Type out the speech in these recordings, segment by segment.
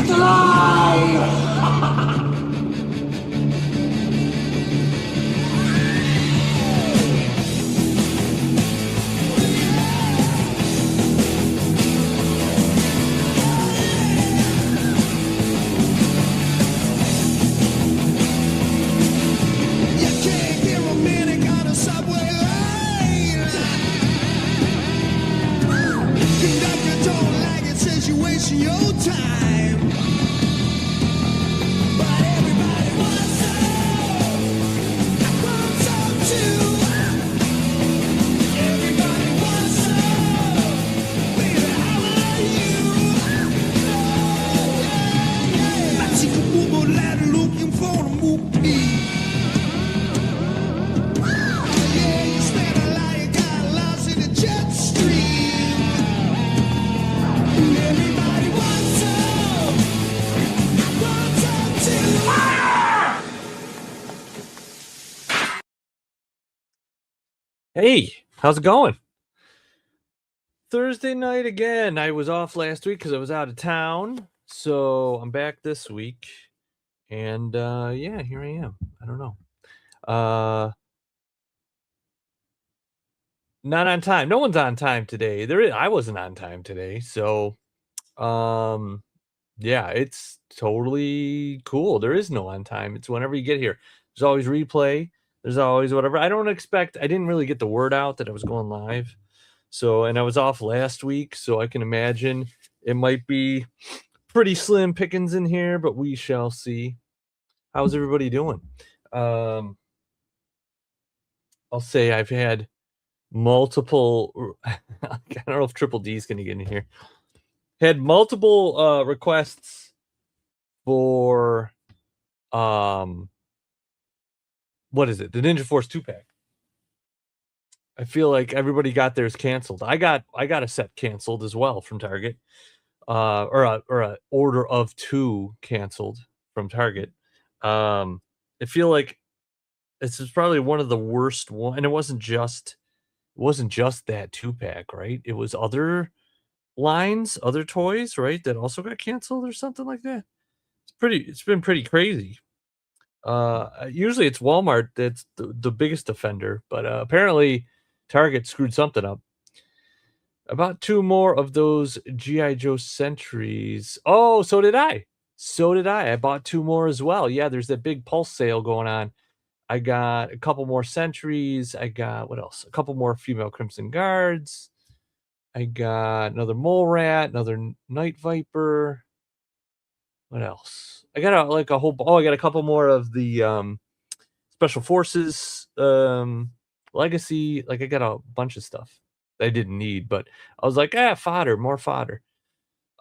It's alive! Hey, how's it going? Thursday night again. I was off last week because I was out of town. So I'm back this week. And yeah, here I am. I don't know. Not on time. No one's on time today. I wasn't on time today. So yeah, it's totally cool. There is no on time. It's whenever you get here. There's always replay. There's always whatever. I didn't really get the word out that I was going live. So, and I was off last week, so I can imagine it might be pretty slim pickings in here, but we shall see. How's everybody doing? I'll say I've had multiple. I don't know if Triple D is going to get in here. Had multiple requests for what is it? The Ninja Force 2-pack. I feel like everybody got theirs canceled. I got a set canceled as well from Target. Or a order of 2 canceled from Target. I feel like this is probably one of the worst one, and it wasn't just that 2-pack, right? It was other lines, other toys, right, that also got canceled or something like that. It's been pretty crazy. Usually it's Walmart that's the biggest offender, but apparently Target screwed something up. About 2 more of those G.I. Joe Sentries. Oh, so did I. I bought 2 more as well. Yeah, there's that big Pulse sale going on. I got a couple more Sentries. I got, what else? A couple more female Crimson Guards. I got another Mole Rat, another Night Viper. What else? I got I got a couple more of the Special Forces Legacy. Like, I got a bunch of stuff that I didn't need, but I was like, fodder, more fodder.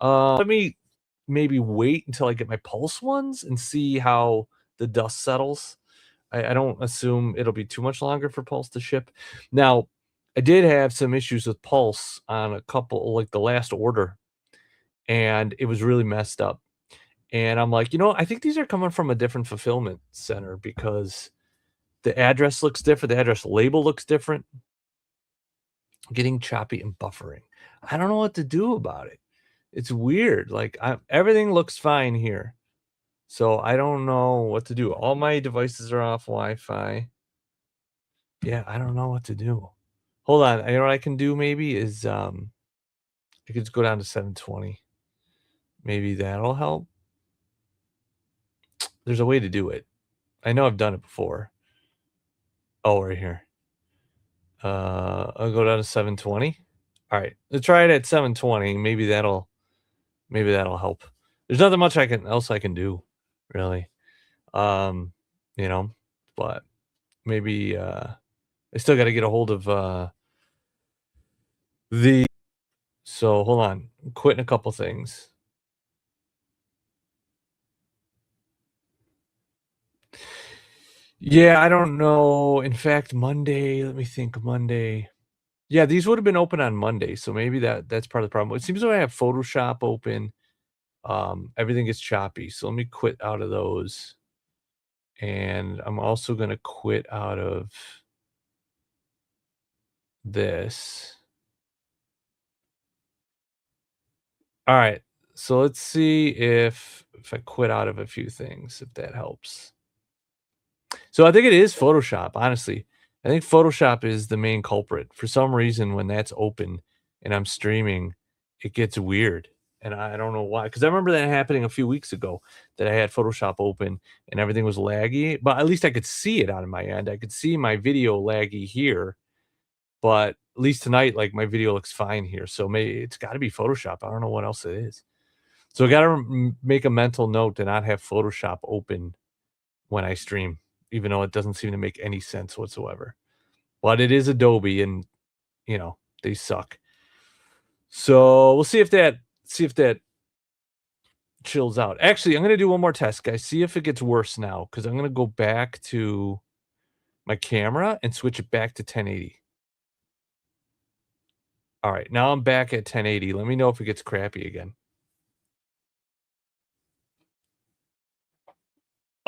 Let me maybe wait until I get my Pulse ones and see how the dust settles. I don't assume it'll be too much longer for Pulse to ship. Now, I did have some issues with Pulse on a couple, like the last order, and it was really messed up. And I'm like, I think these are coming from a different fulfillment center because the address looks different. The address label looks different. Getting choppy and buffering. I don't know what to do about it. It's weird. Like, everything looks fine here. So I don't know what to do. All my devices are off Wi-Fi. Yeah, I don't know what to do. Hold on. You know what I can do maybe is I could just go down to 720. Maybe that'll help. There's a way to do it. I know I've done it before. Oh, right here. I'll go down to 720. All right. Let's try it at 720. Maybe that'll help. There's nothing much else I can do, really. But maybe I still got to get a hold of so hold on. I'm quitting a couple things. Yeah, I don't know. In fact, Monday, let me think. Monday. Yeah, these would have been open on Monday, so maybe that's part of the problem. It seems like I have Photoshop open. Everything is choppy, so let me quit out of those. And I'm also going to quit out of this. All right. So let's see if I quit out of a few things, if that helps. So I think it is Photoshop, honestly. I think Photoshop is the main culprit. For some reason, when that's open and I'm streaming, it gets weird. And I don't know why. Because I remember that happening a few weeks ago that I had Photoshop open and everything was laggy. But at least I could see it on my end. I could see my video laggy here. But at least tonight, like my video looks fine here. So maybe it's got to be Photoshop. I don't know what else it is. So I got to make a mental note to not have Photoshop open when I stream, even though it doesn't seem to make any sense whatsoever. But it is Adobe and, they suck. So, we'll see if that chills out. Actually, I'm gonna do one more test, guys, see if it gets worse now, because 'cause I'm gonna go back to my camera and switch it back to 1080. Alright, now I'm back at 1080. Let me know if it gets crappy again.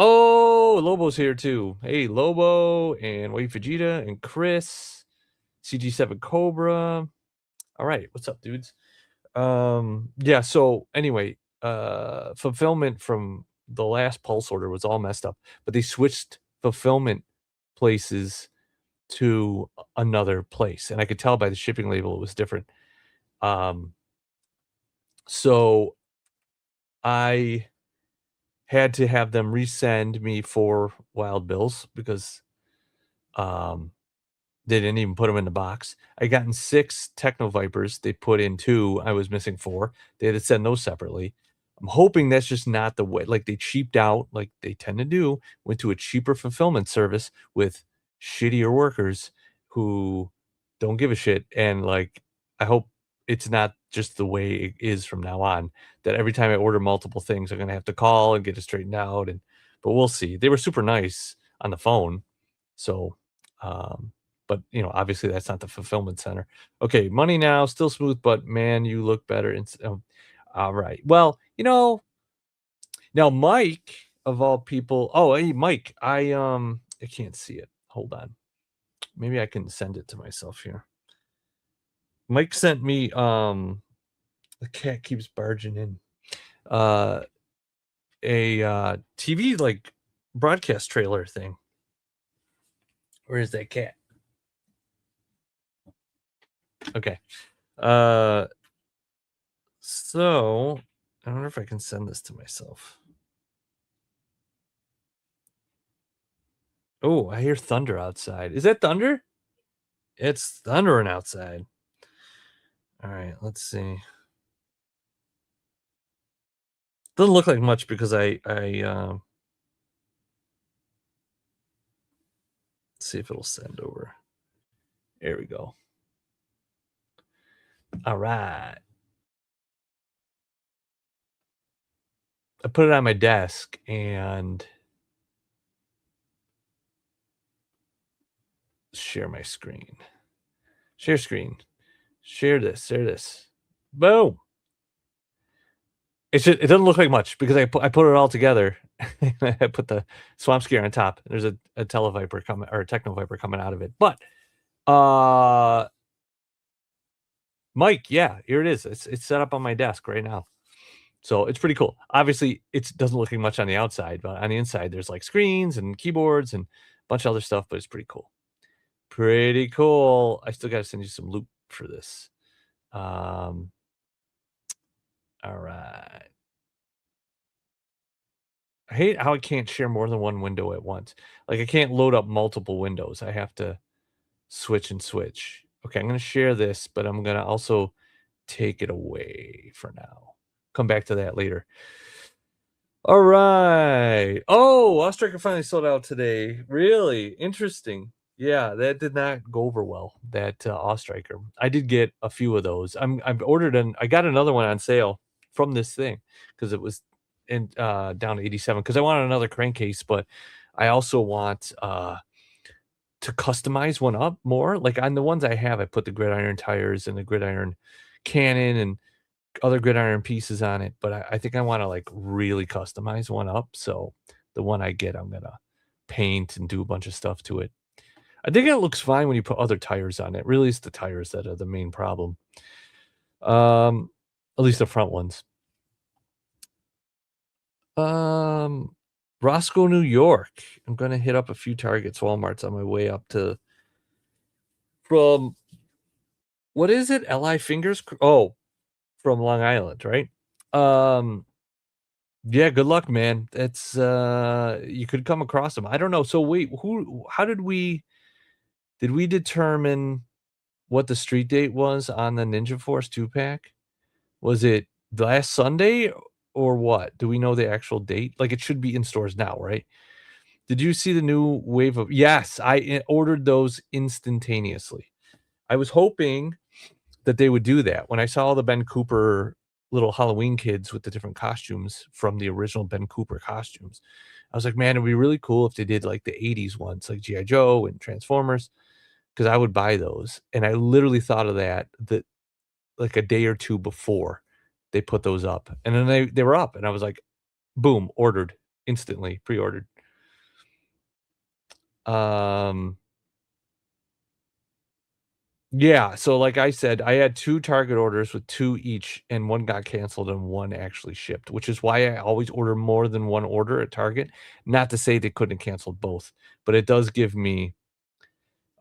Oh, Lobo's here too. Hey, Lobo and Wait Vegeta and Chris, CG7 Cobra. Alright, what's up, dudes? Yeah, so anyway, fulfillment from the last pulse order was all messed up, but they switched fulfillment places to another place, and I could tell by the shipping label it was different. Um, so I had to have them resend me 4 wild bills because, um they didn't even put them in the box. I gotten 6 Techno Vipers, they put in 2, I was missing 4. They had to send those separately. I'm hoping that's just not the way, like, they cheaped out, like they tend to do, went to a cheaper fulfillment service with shittier workers who don't give a shit, and, like, I hope it's not just the way it is from now on, that every time I order multiple things, I'm gonna have to call and get it straightened out, and but we'll see. They were super nice on the phone, so, um but, obviously that's not the fulfillment center. Okay, money now, still smooth, but man, you look better. All right. Well, now Mike of all people. Oh, hey, Mike, I can't see it. Hold on. Maybe I can send it to myself here. Mike sent me, the cat keeps barging in. Uh, a TV like broadcast trailer thing. Where is that cat? Okay. Uh, so I wonder if I can send this to myself. Oh, I hear thunder outside. Is that thunder? It's thundering outside. All right, let's see. Doesn't look like much because I see if it'll send over. There we go. All right. I put it on my desk and share my screen. Share screen. Share this. Share this. Boom. It doesn't look like much because I put it all together. I put the swamp skier on top. There's a televiper coming or a techno viper coming out of it. But uh Mike, yeah, here it is. It's set up on my desk right now. So it's pretty cool. Obviously, it doesn't look like much on the outside, but on the inside, there's like screens and keyboards and a bunch of other stuff, but it's pretty cool. Pretty cool. I still got to send you some loop for this. Um, all right. I hate how I can't share more than one window at once. Like I can't load up multiple windows. I have to switch and switch. Okay, I'm going to share this, but I'm going to also take it away for now. Come back to that later. All right. Oh, Ostriker finally sold out today. Really interesting. Yeah, that did not go over well. That Ostriker. I did get a few of those. I've ordered I got another one on sale from this thing because it was in down to 87 because I wanted another crankcase, but I also want to customize one up more. Like on the ones I have, I put the gridiron tires and the gridiron cannon and other gridiron pieces on it, but I think I wanna, like, really customize one up, so the one I get, I'm gonna paint and do a bunch of stuff to it. I think it looks fine when you put other tires on it. Really, it's the tires that are the main problem. Um, at least the front ones. Um, Roscoe, New York. I'm gonna hit up a few Targets, Walmarts on my way up to from what is it? LI Fingers? Oh, from Long Island, right? Um, yeah, good luck, man. It's you could come across them. I don't know. So wait, who how did we determine what the street date was on the Ninja Force 2-pack? Was it last Sunday or what? Do we know the actual date? Like, it should be in stores now, right? Did you see the new wave of Yes, ordered those instantaneously. I was hoping that they would do that. When I saw all the Ben Cooper little Halloween kids with the different costumes from the original Ben Cooper costumes, I was like, "Man, it'd be really cool if they did, like, the '80s ones, like G.I. Joe and Transformers, because I would buy those." And I literally thought of that, like, a day or 2 before they put those up, and then they were up, and I was like, "Boom, ordered instantly, pre-ordered." Um Yeah, so like I said, I had 2 Target orders with 2 each, and 1 got canceled and 1 actually shipped, which is why I always order more than 1 order at Target. Not to say they couldn't have canceled both, but it does give me,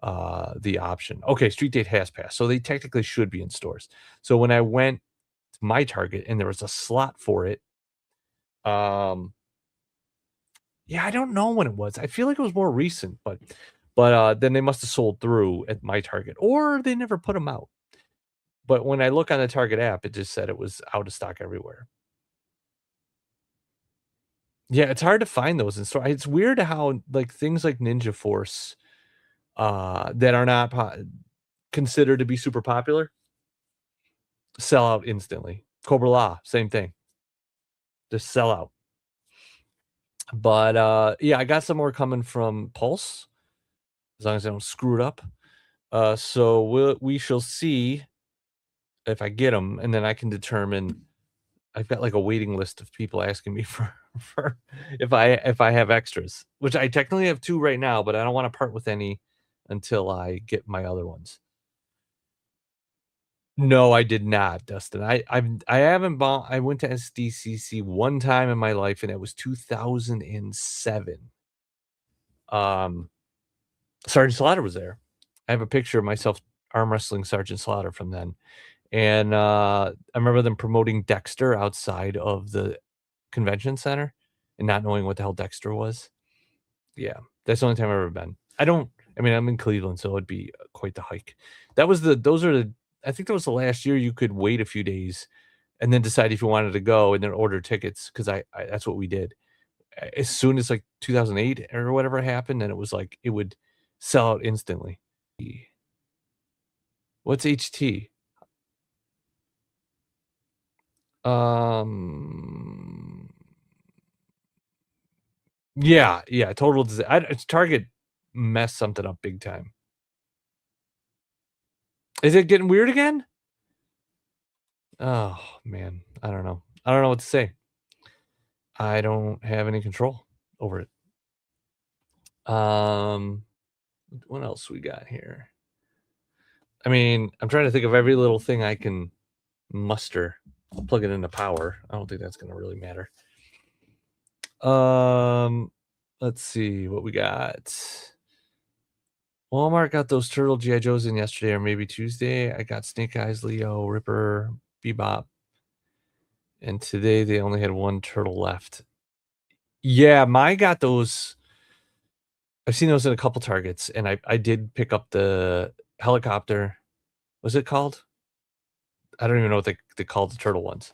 the option. Okay, street date has passed, so they technically should be in stores. So when I went to my Target and there was a slot for it, um yeah, I don't know when it was. I feel like it was more recent, but then they must have sold through at my Target, or they never put them out. But when I look on the Target app, it just said it was out of stock everywhere. Yeah, it's hard to find those in store. It's weird how, like, things like Ninja Force, that are not considered to be super popular, sell out instantly. Cobra La, same thing, just sell out. But, yeah, I got some more coming from Pulse, as long as I don't screw it up. So we shall see if I get them, and then I can determine. I've got, like, a waiting list of people asking me for for if I have extras, which I technically have 2 right now, but I don't wanna part with any until I get my other ones. No, I did not, Dustin. I haven't bought I went to SDCC one time in my life, and it was 2007. Um, Sergeant Slaughter was there. I have a picture of myself arm wrestling Sergeant Slaughter from then, and, I remember them promoting Dexter outside of the convention center and not knowing what the hell Dexter was. Yeah, that's the only time I've ever been. I mean, I'm in Cleveland, so it'd be quite the hike. That was the those are the I think that was the last year you could wait a few days and then decide if you wanted to go and then order tickets 'cause I that's what we did. As soon as, like, 2008 or whatever happened, and it was like it would sell out instantly. What's HT? Um, yeah, yeah, total disa it's Target messed something up big time. Is it getting weird again? Oh, man. I don't know. I don't know what to say. I don't have any control over it. Um, what else we got here? I mean, I'm trying to think of every little thing I can muster. Plug it into power. I don't think that's gonna really matter. Um, let's see what we got. Walmart got those turtle GI Joes in yesterday or maybe Tuesday. I got Snake Eyes, Leo, Ripper, Bebop, and today they only had one turtle left. Yeah, my got those. I've seen those in a couple Targets, and I did pick up the helicopter. What's it called? I don't even know what they called the turtle ones.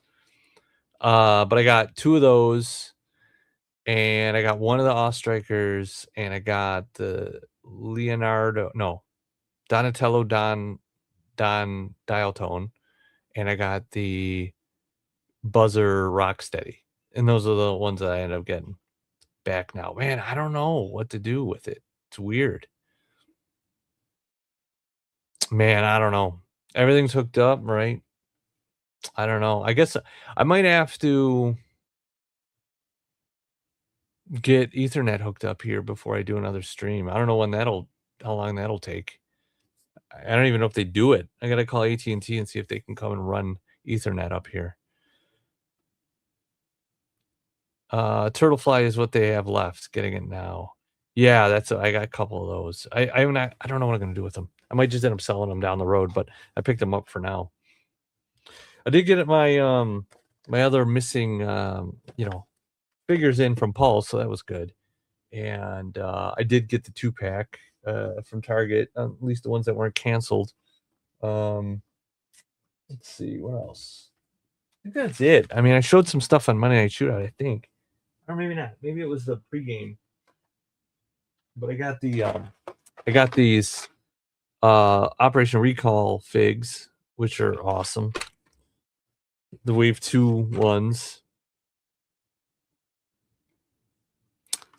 But I got 2 of those, and I got one of the Ostrikers, and I got the Donatello Don Dialtone, and I got the Buzzer Rocksteady, and those are the ones that I ended up getting back now. Man, I don't know what to do with it. It's weird. Man, I don't know. Everything's hooked up, right? I don't know. I guess I might have to get Ethernet hooked up here before I do another stream. I don't know how long that'll take. I don't even know if they do it. I gotta call AT&T and see if they can come and run Ethernet up here. Turtlefly is what they have left. Getting it now. Yeah, I got a couple of those. I don't know what I'm gonna do with them. I might just end up selling them down the road, but I picked them up for now. I did get my other missing figures in from Paul, so that was good. And I did get the 2-pack from Target, at least the ones that weren't canceled. Um, let's see what else. I think that's it. I mean, I showed some stuff on Monday Night Shootout, I think, or maybe not. Maybe it was the pregame. But I got these Operation Recall figs, which are awesome. The Wave 2 ones.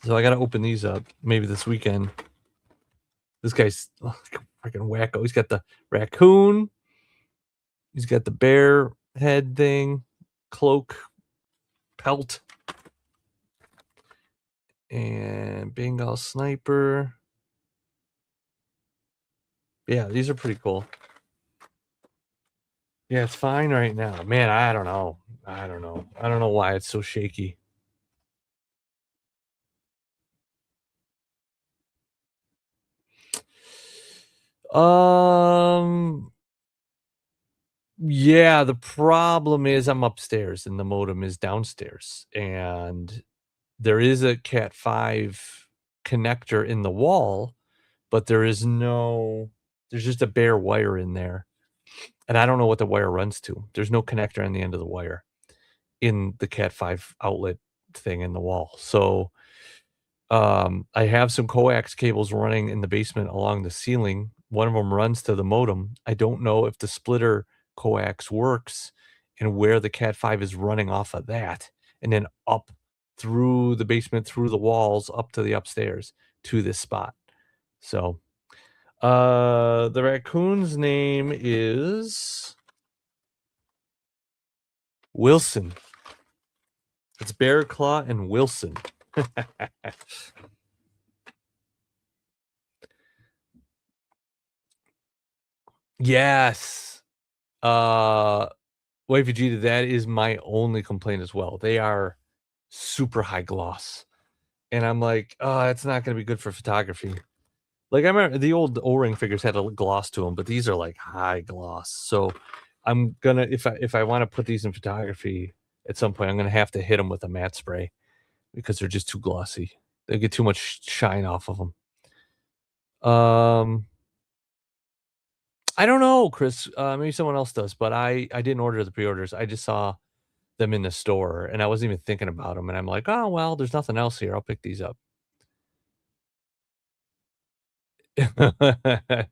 So I got to open these up maybe this weekend. This guy's freaking wacko. He's got the raccoon. He's got the bear head thing, cloak, pelt, and Bengal sniper. Yeah, these are pretty cool. Yeah, it's fine right now. Man, I don't know. I don't know why it's so shaky. Um Yeah, the problem is I'm upstairs and the modem is downstairs, and there is a Cat 5 connector in the wall, but there's just a bare wire in there, and I don't know what the wire runs to. There's no connector on the end of the wire in the Cat 5 outlet thing in the wall. So, I have some coax cables running in the basement along the ceiling. One of them runs to the modem. I don't know if the splitter coax works and where the Cat 5 is running off of that, and then up through the basement, through the walls, up to the upstairs to this spot. So, the raccoon's name is Wilson. It's Bear Claw and Wilson. Yes. Wavy G, that is my only complaint as well. They are super high gloss. And I'm like, "Oh, it's not gonna be good for photography." Like, I remember the old O-ring figures had a gloss to them, but these are, like, high gloss. So, I'm gonna if I wanna put these in photography at some point, I'm gonna have to hit them with a matte spray because they're just too glossy. They get too much shine off of them. Um, I don't know, Chris, maybe someone else does, but I didn't order the pre-orders. I just saw them in the store, and I wasn't even thinking about them. And I'm like, "Oh, well, there's nothing else here. I'll pick these up."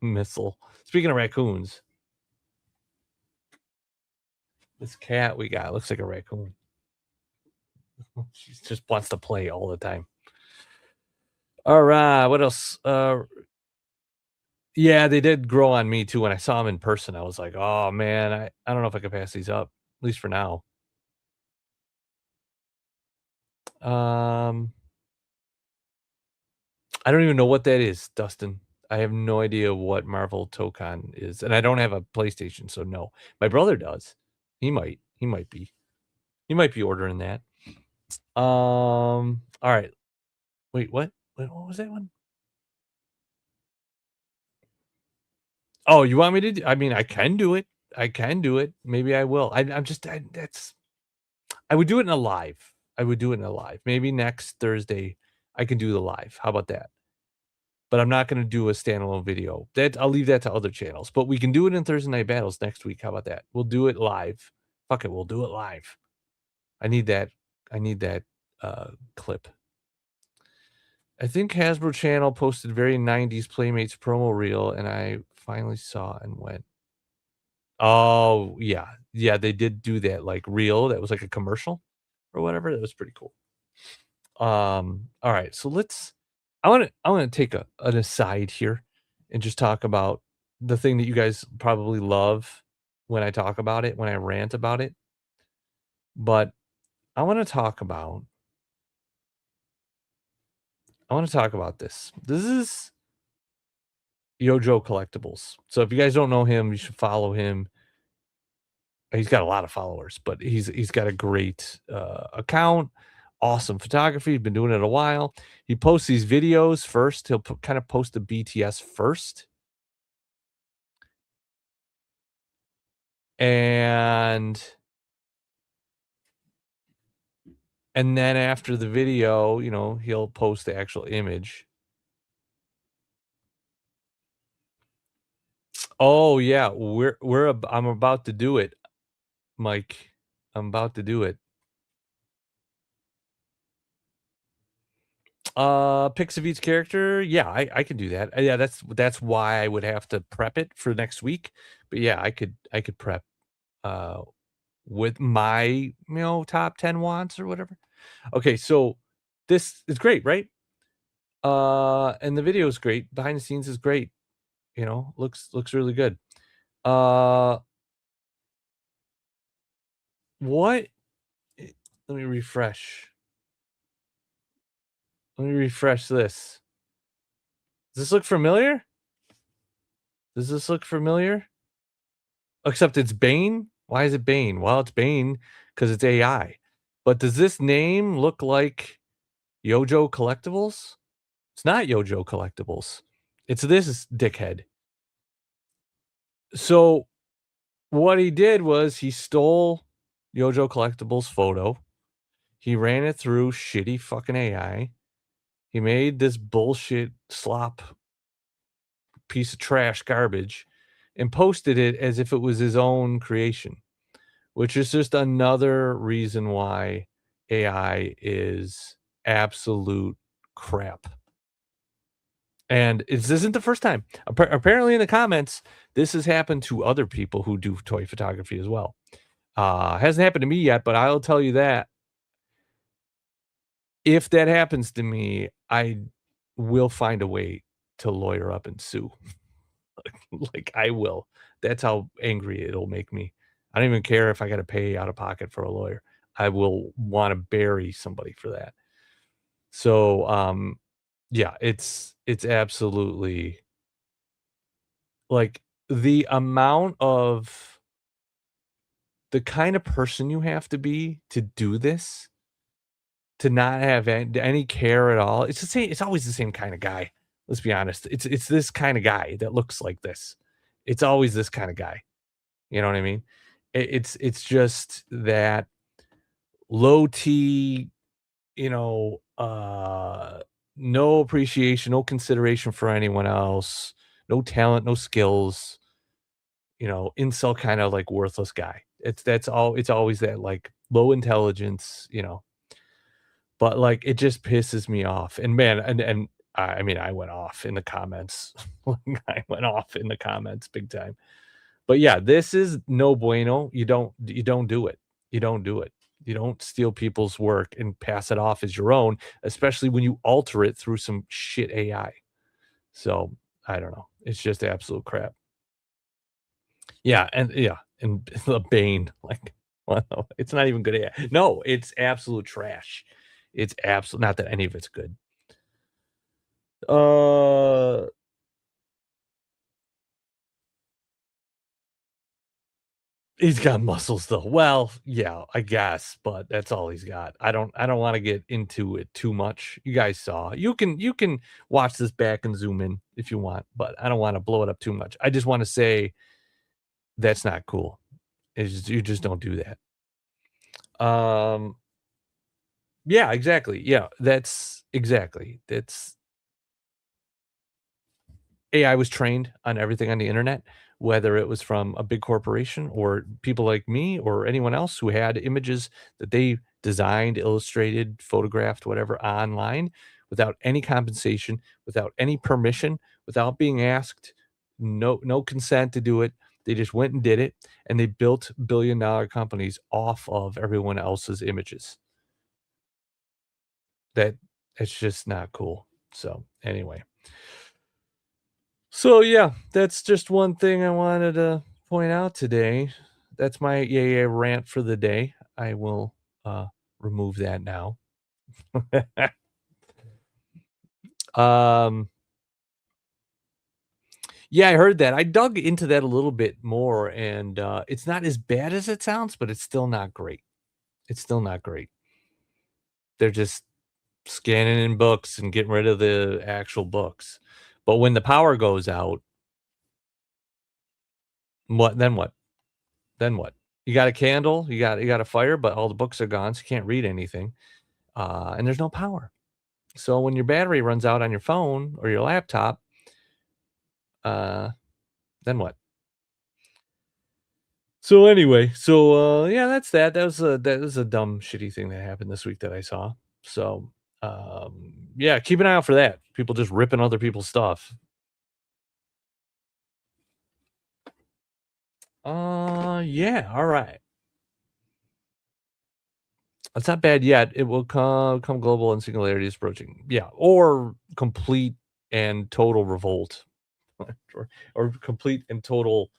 Missile. Speaking of raccoons, this cat we got looks like a raccoon. She just wants to play all the time. Alright, what else? Yeah, they did grow on me too. When I saw them in person, I was like, "Oh, man, I don't know if I could pass these up, at least for now." Um, I don't even know what that is, Dustin. I have no idea what Marvel Tokon is, and I don't have a PlayStation, so no. My brother does. He might be. He might be ordering that. Alright. Wait, what? Wait, what was that one? Oh, you want me to I mean, I can do it. I can do it. Maybe I will. I'm just I would do it in a live. I would do it in a live. Maybe next Thursday, I can do the live. How about that? But I'm not gonna do a standalone video. That I'll leave that to other channels, but we can do it in Thursday Night Battles next week. How about that? We'll do it live. Fuck it, we'll do it live. I need that I need that, clip. I think Hasbro Channel posted very 90s Playmates promo reel, and I finally saw and went, "Oh, yeah. Yeah, they did do that, like, reel that was like a commercial or whatever. That was pretty cool." Alright, so I wanna take an aside here and just talk about the thing that you guys probably love when I talk about it, when I rant about it, but I wanna talk about I wanna talk about this. This is Yojo Collectibles. So if you guys don't know him, you should follow him. He's got a lot of followers, but he's got a great, account, awesome photography. He's been doing it a while. He posts these videos first. He'll kind of post the BTS first, and then after the video, he'll post the actual image. Oh yeah, I'm about to do it, Mike. I'm about to do it. Picks of each character. Yeah, I can do that. Yeah, that's why I would have to prep it for next week. But yeah, I could prep uh with my, top 10 wants or whatever. Okay, so this is great, right? And the video is great. Behind the scenes is great. Looks really good. Uh what let me refresh. Let me refresh this. Does this look familiar? Does this look familiar? Except it's Bane? Why is it Bane? Well, it's Bane because it's AI. But does this name look like Yojo Collectibles? It's not Yojo Collectibles. It's this dickhead. So what he did was he stole Yojo Collectibles photo. He ran it through shitty fucking AI. He made this bullshit slop piece of trash garbage and posted it as if it was his own creation, which is just another reason why AI is absolute crap. And this isn't the first time. Apparently, in the comments, this has happened to other people who do toy photography as well. Hasn't happened to me yet, but I'll tell you that if that happens to me, I will find a way to lawyer up and sue. Like, I will. That's how angry it'll make me. I don't even care if I gotta pay out of pocket for a lawyer. I will wanna bury somebody for that. So, yeah, it's absolutely like, the kind of person you have to be to do this, to not have any care at all. It's always the same kinda guy. Let's be honest. It's this kinda guy that looks like this. It's always this kinda guy. You know what I mean? It's just that low T, you know, uh, no appreciation, no consideration for anyone else, no talent, no skills, incel kinda, like, worthless guy. It's always that, like, low intelligence, but, like, it just pisses me off, and man, and I mean, I went off in the comments. Like, I went off in the comments big time. But yeah, this is no bueno. You don't do it. You don't do it. You don't steal people's work and pass it off as your own, especially when you alter it through some shit AI. So, I don't know. It's just absolute crap. And the Bane, like, well, no, it's not even good AI. No, it's absolute trash. It's absolute not that any of it's good. Uh He's got muscles though. Well, yeah, I guess, but that's all he's got. I don't wanna get into it too much. You guys saw. You can watch this back and zoom in if you want, but I don't wanna blow it up too much. I just wanna say that's not cool. You just don't do that. Um, yeah, exactly. Yeah, that's AI was trained on everything on the internet, whether it was from a big corporation or people like me or anyone else who had images that they designed, illustrated, photographed, whatever, online without any compensation, without any permission, without being asked, no consent to do it. They just went and did it, and they built billion-dollar companies off of everyone else's images. That it's just not cool. So, anyway. So yeah, that's just one thing I wanted to point out today. That's my yeah rant for the day. I will remove that now. um yeah, I heard that. I dug into that a little bit more and it's not as bad as it sounds, but it's still not great. It's still not great. They're just scanning in books and getting rid of the actual books. But when the power goes out, what then what? Then what? You got a candle, you got a fire, but all the books are gone, so you can't read anything, and there's no power. So when your battery runs out on your phone or your laptop, uh, then what? So anyway, yeah, that's that. That was a dumb, shitty thing that happened this week that I saw. So, yeah, keep an eye out for that. People just ripping other people's stuff. Yeah, all right. It's not bad yet. It will come global and singularity is approaching. Yeah, or complete and total revolt, or complete and total,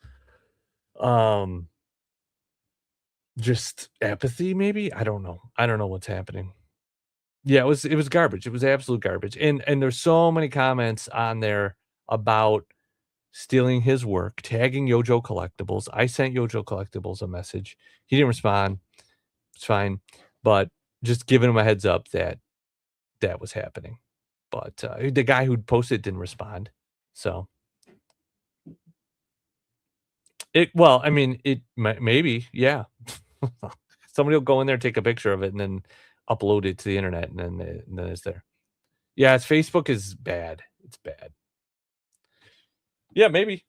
um, just apathy. Maybe I don't know. I don't know what's happening. Yeah, it was garbage. It was absolute garbage. And there's so many comments on there about stealing his work, tagging Yojo Collectibles. I sent Yojo Collectibles a message. He didn't respond. It's fine, but just giving him a heads up that that was happening. But, the guy who posted didn't respond. So, I mean, maybe, yeah. Somebody will go in there, take a picture of it, and then upload it to the internet, and then it's there. Yeah, it's Facebook is bad. It's bad. Yeah, maybe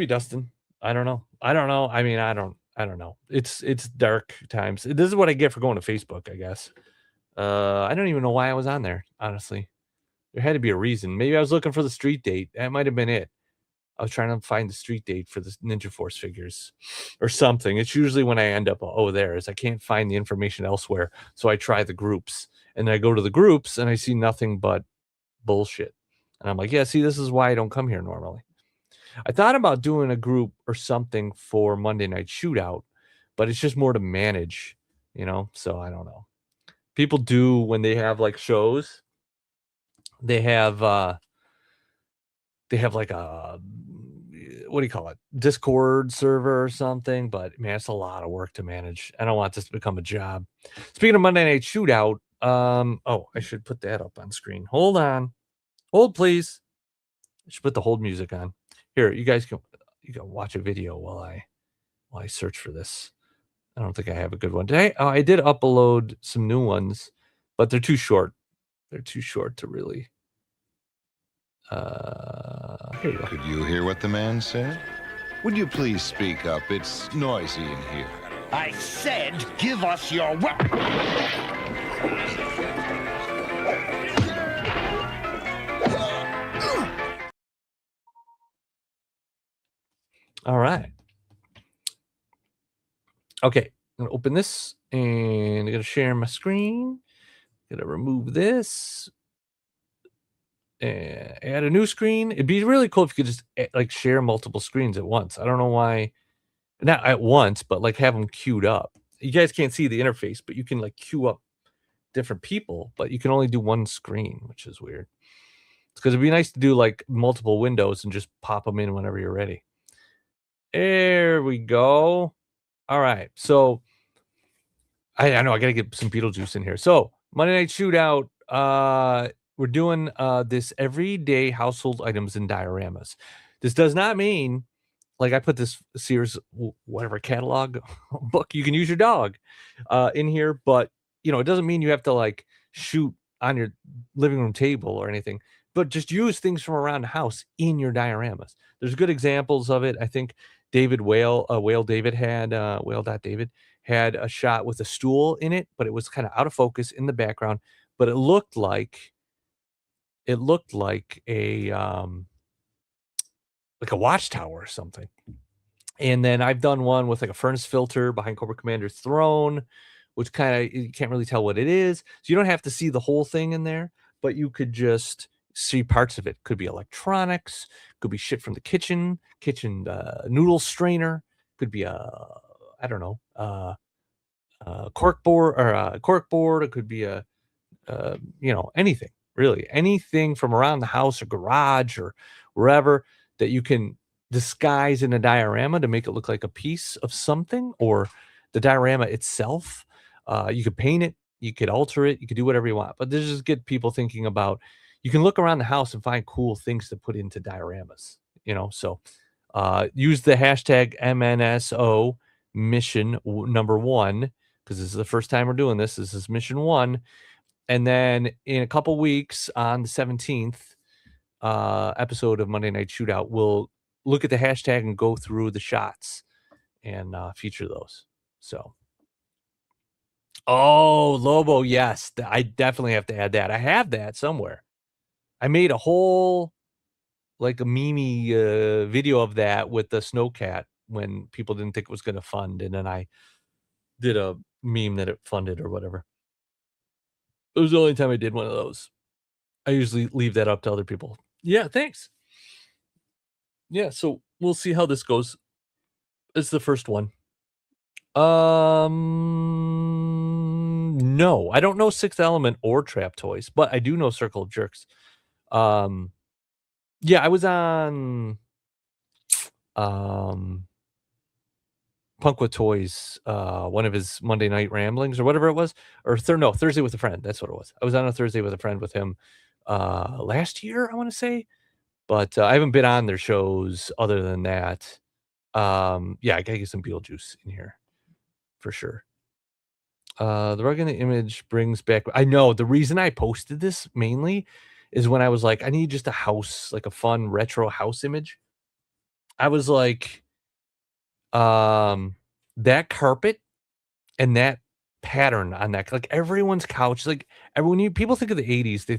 Dustin. I don't know. I don't know. I mean, I don't know. It's dark times. This is what I get for going to Facebook, I guess. I don't even know why I was on there, honestly. There had to be a reason. Maybe I was looking for the street date. That might have been it. I was trying to find the street date for the Ninja Force figures or something. It's usually when I end up, oh, there is. I can't find the information elsewhere. So I try the groups and then I go to the groups and I see nothing but bullshit. And I'm like, yeah, see, this is why I don't come here normally. I thought about doing a group or something for Monday Night Shootout, but it's just more to manage, So I don't know. People do when they have like shows, they have like a what do you call it? Discord server or something, but man, it's a lot of work to manage. I don't want this to become a job. Speaking of Monday Night Shootout, oh, I should put that up on screen. Hold on. Hold please. I should put the hold music on. Here, you can watch a video while I search for this. I don't think I have a good one. I did upload some new ones, but they're too short. They're too short to really. Here you go. Could you hear what the man said? Would you please speak up? It's noisy in here. I said, give us your weapon. All right. Okay, I'm gonna open this and I'm gonna share my screen. Gonna remove this and add a new screen. It'd be really cool if you could just like share multiple screens at once. I don't know why, not at once, but like have them queued up. You guys can't see the interface, but you can like queue up different people, but you can only do one screen, which is weird. It's because it'd be nice to do like multiple windows and just pop them in whenever you're ready. There we go. All right, so I know I gotta get some Beetlejuice in here. So Monday Night Shootout. We're doing this everyday household items and dioramas. This does not mean like I put this Sears whatever catalog book. You can use your dog in here, but it doesn't mean you have to like shoot on your living room table or anything. But just use things from around the house in your dioramas. There's good examples of it. I think Whale David had Whale.David had a shot with a stool in it, but it was kind of out of focus in the background. But it looked like a watchtower or something. And then I've done one with like a furnace filter behind Cobra Commander's throne, which kind of you can't really tell what it is. So you don't have to see the whole thing in there, but you could just see parts of it. Could be electronics, could be shit from the kitchen noodle strainer, could be I don't know, cork board or a cork board. It could be anything really, anything from around the house or garage or wherever that you can disguise in a diorama to make it look like a piece of something or the diorama itself. You could paint it, You could alter it. You could do whatever you want. But this just get people thinking about. You can look around the house and find cool things to put into dioramas. So use the hashtag MNSO mission number 1 because this is the first time we're doing this. This is mission 1, and then in a couple weeks on the 17th episode of Monday Night Shootout, we'll look at the hashtag and go through the shots and feature those. So, Lobo, yes, I definitely have to add that. I have that somewhere. I made a whole like a meme video of that with the snowcat when people didn't think it was going to fund, and then I did a meme that it funded or whatever. It was the only time I did one of those. I usually leave that up to other people. Yeah, thanks. Yeah, so we'll see how this goes. It's the first one. No, I don't know Sixth Element or Trap Toys, but I do know Circle of Jerks. Yeah, I was on Punk with Toys, one of his Monday Night Ramblings or whatever it was, or Thursday with a Friend. That's what it was. I was on a Thursday with a Friend with him last year, I want to say, but I haven't been on their shows other than that. Yeah, I gotta get some Beetlejuice in here for sure. The rug in the image brings back. I know the reason I posted this mainly is when I was like, I need just a house, like a fun retro house image. I was like, that carpet and that pattern on that, like everyone's couch, like people think of the 80s, they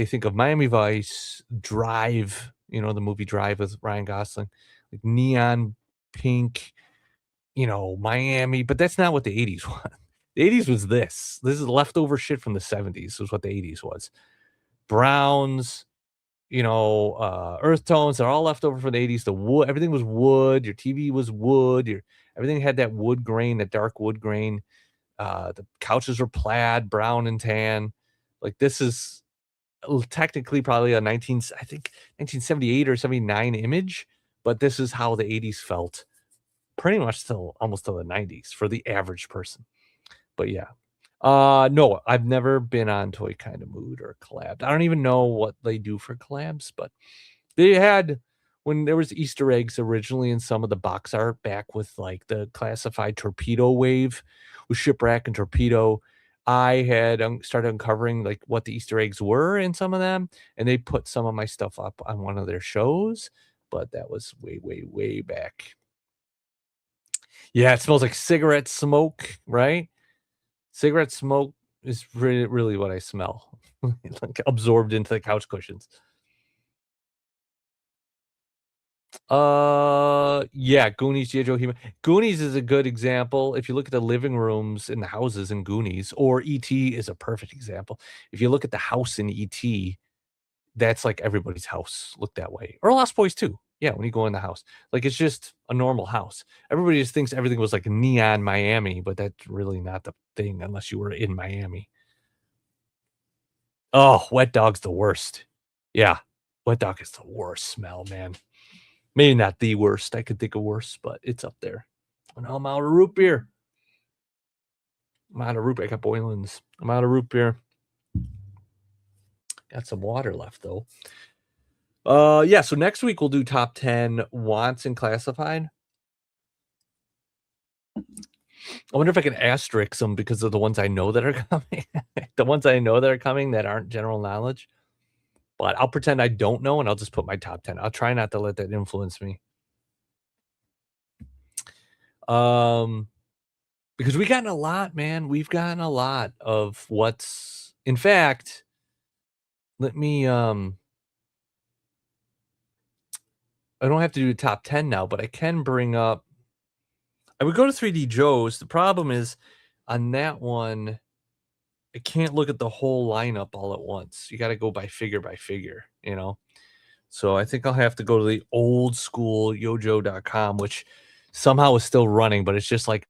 think of Miami Vice, Drive, the movie Drive with Ryan Gosling, like neon pink, Miami, but that's not what the 80s was. The 80s was this. This is leftover shit from the 70s was what the 80s was. Browns, earth tones are all left over from the 80s. The wood, everything was wood. Your TV was wood. Everything had that wood grain, that dark wood grain. The couches were plaid, brown and tan. Like this is technically probably a 1978 or 79 image, but this is how the 80s felt pretty much till almost to the 90s for the average person. But yeah. No, I've never been on Toy Kind of Mood or collab. I don't even know what they do for collabs, but they had when there was Easter eggs originally in some of the box art back with like the classified torpedo wave with Shipwreck and Torpedo. I had started uncovering like what the Easter eggs were in some of them, and they put some of my stuff up on one of their shows, but that was way, way, way back. Yeah, it smells like cigarette smoke, right? Cigarette smoke is really, really what I smell, like absorbed into the couch cushions. Yeah, Goonies, G.I. Joe, He-Man. Goonies is a good example. If you look at the living rooms in the houses in Goonies, or E.T. is a perfect example. If you look at the house in E.T., that's like everybody's house looked that way. Or Lost Boys too. Yeah, when you go in the house, like it's just a normal house. Everybody just thinks everything was like neon Miami, but that's really not the thing unless you were in Miami. Oh, Wet Dog's the worst. Yeah, Wet Dog is the worst smell, man. Maybe not the worst. I could think of worse, but it's up there. And I'm out of root beer. I'm out of root beer. I got Boylan's. I'm out of root beer. Got some water left though. Yeah, so next week we'll do top 10 wants and classified. I wonder if I can asterisk them because of the ones I know that are coming. The ones I know that are coming that aren't general knowledge. But I'll pretend I don't know and I'll just put my top 10. I'll try not to let that influence me. Because we gotten a lot, man. We've gotten a lot of what's in fact, let me I don't have to do top 10 now, but I can bring up I would go to 3D Joe's. The problem is on that one, I can't look at the whole lineup all at once. You got to go by figure, So I think I'll have to go to the old school yojo.com, which somehow is still running, but it's just like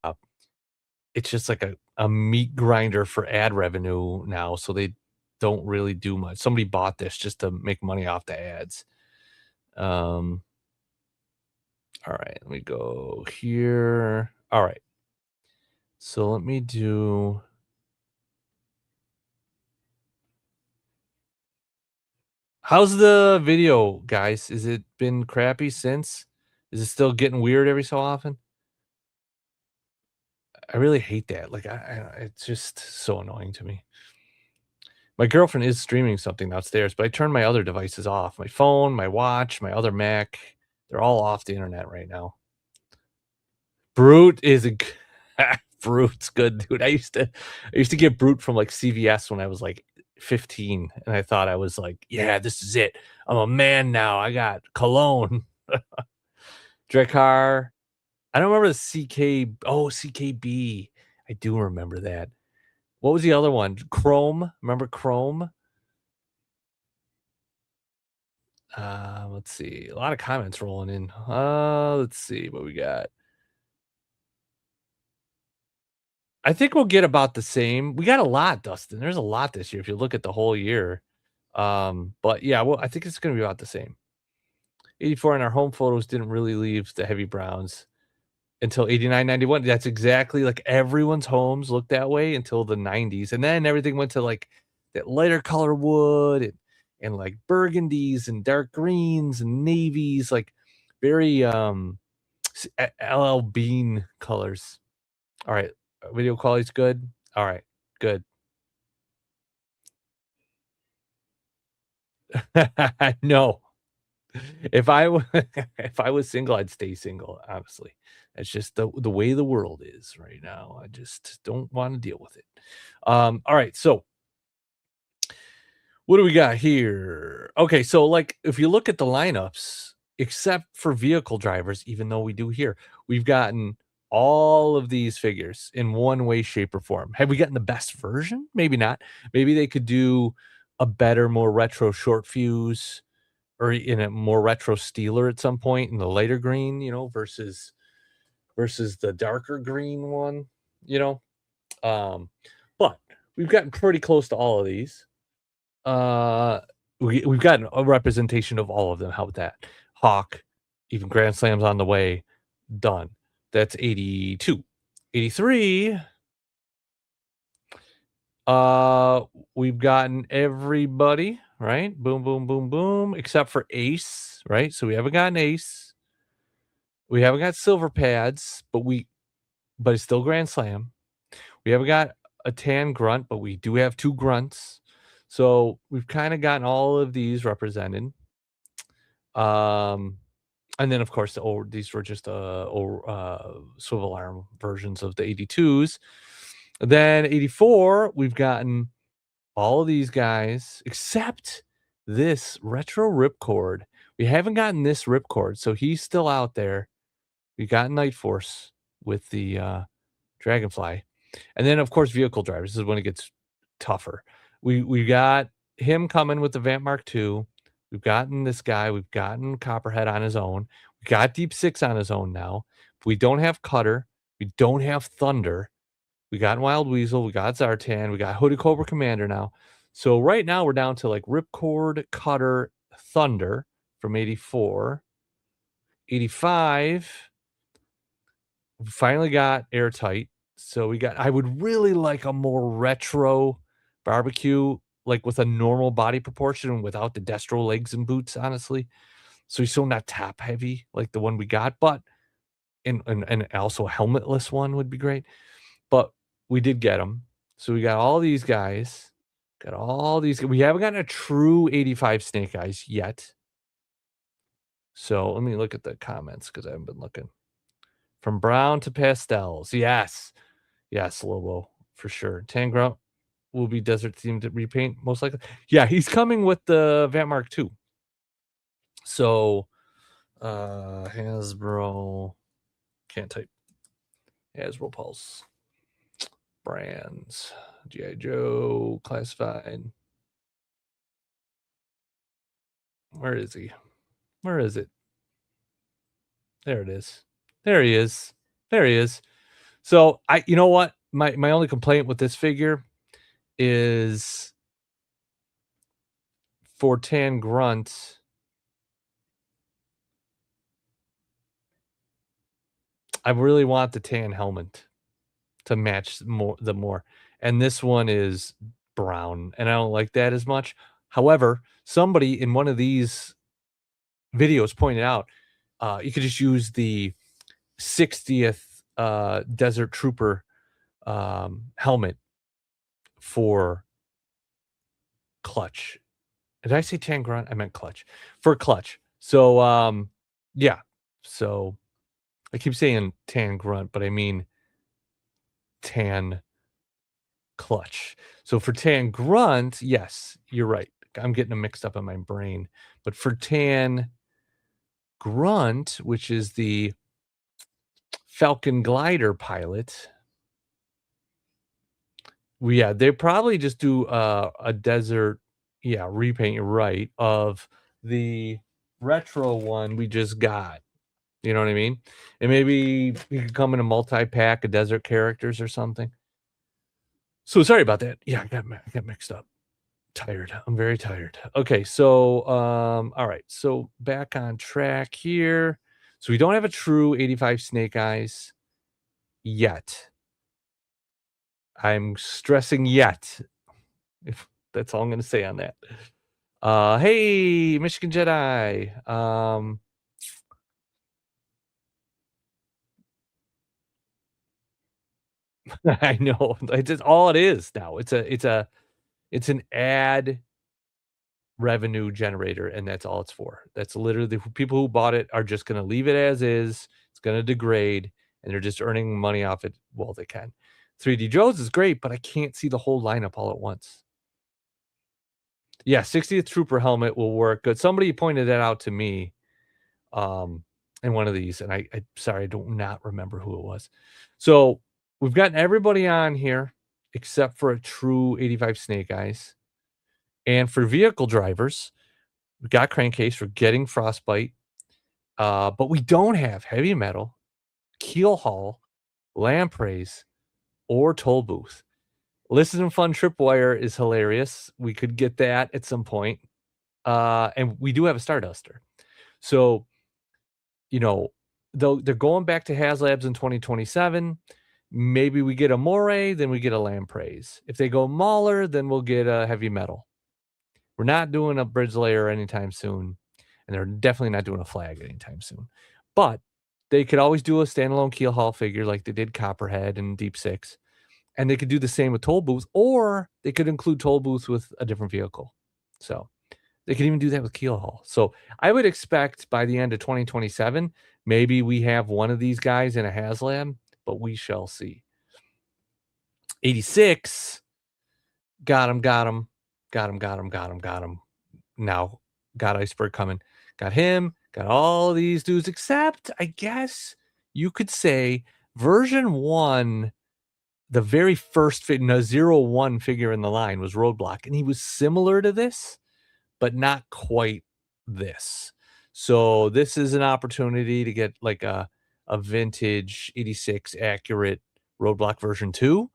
a meat grinder for ad revenue now. So they don't really do much. Somebody bought this just to make money off the ads. All right, let me go here. All right. So let me do How's the video, guys? Is it been crappy since? Is it still getting weird every so often? I really hate that. Like, it's just so annoying to me. My girlfriend is streaming something downstairs, but I turned my other devices off. My phone, my watch, my other Mac, they're all off the internet right now. Brute is a Brute's good, dude. I used to get Brute from like CVS when I was like 15, and I thought I was like, yeah, this is it. I'm a man now. I got cologne. Drakkar. I don't remember the CKB. I do remember that. What was the other one? Chrome. Remember Chrome? Let's see. A lot of comments rolling in. Let's see what we got. I think we'll get about the same. We got a lot, Dustin. There's a lot this year if you look at the whole year. But yeah, well, I think it's going to be about the same. 84 in our home photos didn't really leave the heavy browns until 89, 91. That's exactly like everyone's homes looked that way until the 90s. And then everything went to like that lighter color wood and like burgundies and dark greens and navies, like very LL Bean colors. All right. Video quality's good. All right. Good. No. If I if I was single, I'd stay single, honestly. It's just the way the world is right now. I just don't want to deal with it. All right, so what do we got here? Okay, so like if you look at the lineups, except for vehicle drivers, even though we do here, we've gotten all of these figures in one way, shape, or form. Have we gotten the best version? Maybe not. Maybe they could do a better, more retro short fuse or in a more retro Steeler at some point in the lighter green, versus the darker green one, you know. But we've gotten pretty close to all of these. We've gotten a representation of all of them. How about that? Hawk, even Grand Slams on the way, done. That's 82. 83. We've gotten everybody, right? Boom, boom, boom, boom, except for Ace, right? So we haven't gotten Ace. We haven't got silver pads, but it's still Grand Slam. We haven't got a tan grunt, but we do have 2 grunts. So we've kind of gotten all of these represented. And then of course these were just swivel arm versions of the 82s. Then 84, we've gotten all of these guys except this retro ripcord. We haven't gotten this ripcord, so he's still out there. We got Night Force with the Dragonfly. And then of course vehicle drivers. This is when it gets tougher. We got him coming with the Vamp Mark II. We've gotten this guy. We've gotten Copperhead on his own. We got Deep Six on his own now. We don't have Cutter. We don't have Thunder. We got Wild Weasel. We got Zartan. We got Hooded Cobra Commander now. So right now we're down to like Ripcord, Cutter, Thunder from 84. 85. We finally got Airtight. So I would really like a more retro barbecue, like with a normal body proportion and without the Destro legs and boots, honestly. So he's still not top heavy like the one we got, but and also a helmetless one would be great. But we did get them. So we got all these guys. Got all these. We haven't gotten a true 85 Snake Eyes yet. So let me look at the comments because I haven't been looking. From brown to pastels. Yes. Yes, Lobo, for sure. Tangrump will be desert themed repaint, most likely. Yeah, he's coming with the Vamp Mark II. So Hasbro. Can't type. Hasbro Pulse. Brands. G.I. Joe, classified. Where is he? Where is it? There it is. There he is. There he is. So you know what? My only complaint with this figure is for Tan Grunt. I really want the tan helmet to match more. And this one is brown, and I don't like that as much. However, somebody in one of these videos pointed out you could just use the 60th Desert Trooper helmet for clutch. Did I say tan grunt? I meant clutch. For clutch. So yeah. So I keep saying tan grunt, but I mean tan clutch. So for tan grunt, yes, you're right. I'm getting them mixed up in my brain. But for tan grunt, which is the Falcon glider pilot, they probably just do a desert, repaint, you're right, of the retro one we just got. You know what I mean? And maybe you could come in a multi-pack of desert characters or something. So sorry about that. Yeah, I got mixed up. Tired. I'm very tired. Okay, so all right. So back on track here. So we don't have a true 85 Snake Eyes yet. I'm stressing yet. If that's all I'm going to say on that. Hey, Michigan Jedi. I know. It's just all it is now. It's an ad revenue generator, and that's all it's for. That's literally the people who bought it are just going to leave it as is. It's going to degrade, and they're just earning money off it while they can. 3D Joe's is great, but I can't see the whole lineup all at once. Yeah, 60th Trooper helmet will work good. Somebody pointed that out to me in one of these, and I sorry, I do not remember who it was. So we've gotten everybody on here except for a true 85 Snake Eyes. And for vehicle drivers, we got Crankcase for getting Frostbite, but we don't have Heavy Metal, Keel Haul, Lampreys, or Toll Booth. Listen and Fun Tripwire is hilarious. We could get that at some point. And we do have a Starduster. So, though they're going back to HasLabs in 2027. Maybe we get a Moray, then we get a Lampreys. If they go Mauler, then we'll get a Heavy Metal. We're not doing a Bridge Layer anytime soon, and they're definitely not doing a Flag anytime soon. But they could always do a standalone Keel Haul figure like they did Copperhead and Deep Six, and they could do the same with Toll Booth, or they could include Toll Booth with a different vehicle. So they could even do that with Keel Haul. So I would expect by the end of 2027, maybe we have one of these guys in a HasLab, but we shall see. 86, got him. Now, got Iceberg coming. Got him, got all these dudes, except I guess you could say version 1, the very first 01 figure in the line was Roadblock, and he was similar to this, but not quite this. So this is an opportunity to get like a vintage 86 accurate Roadblock version 2,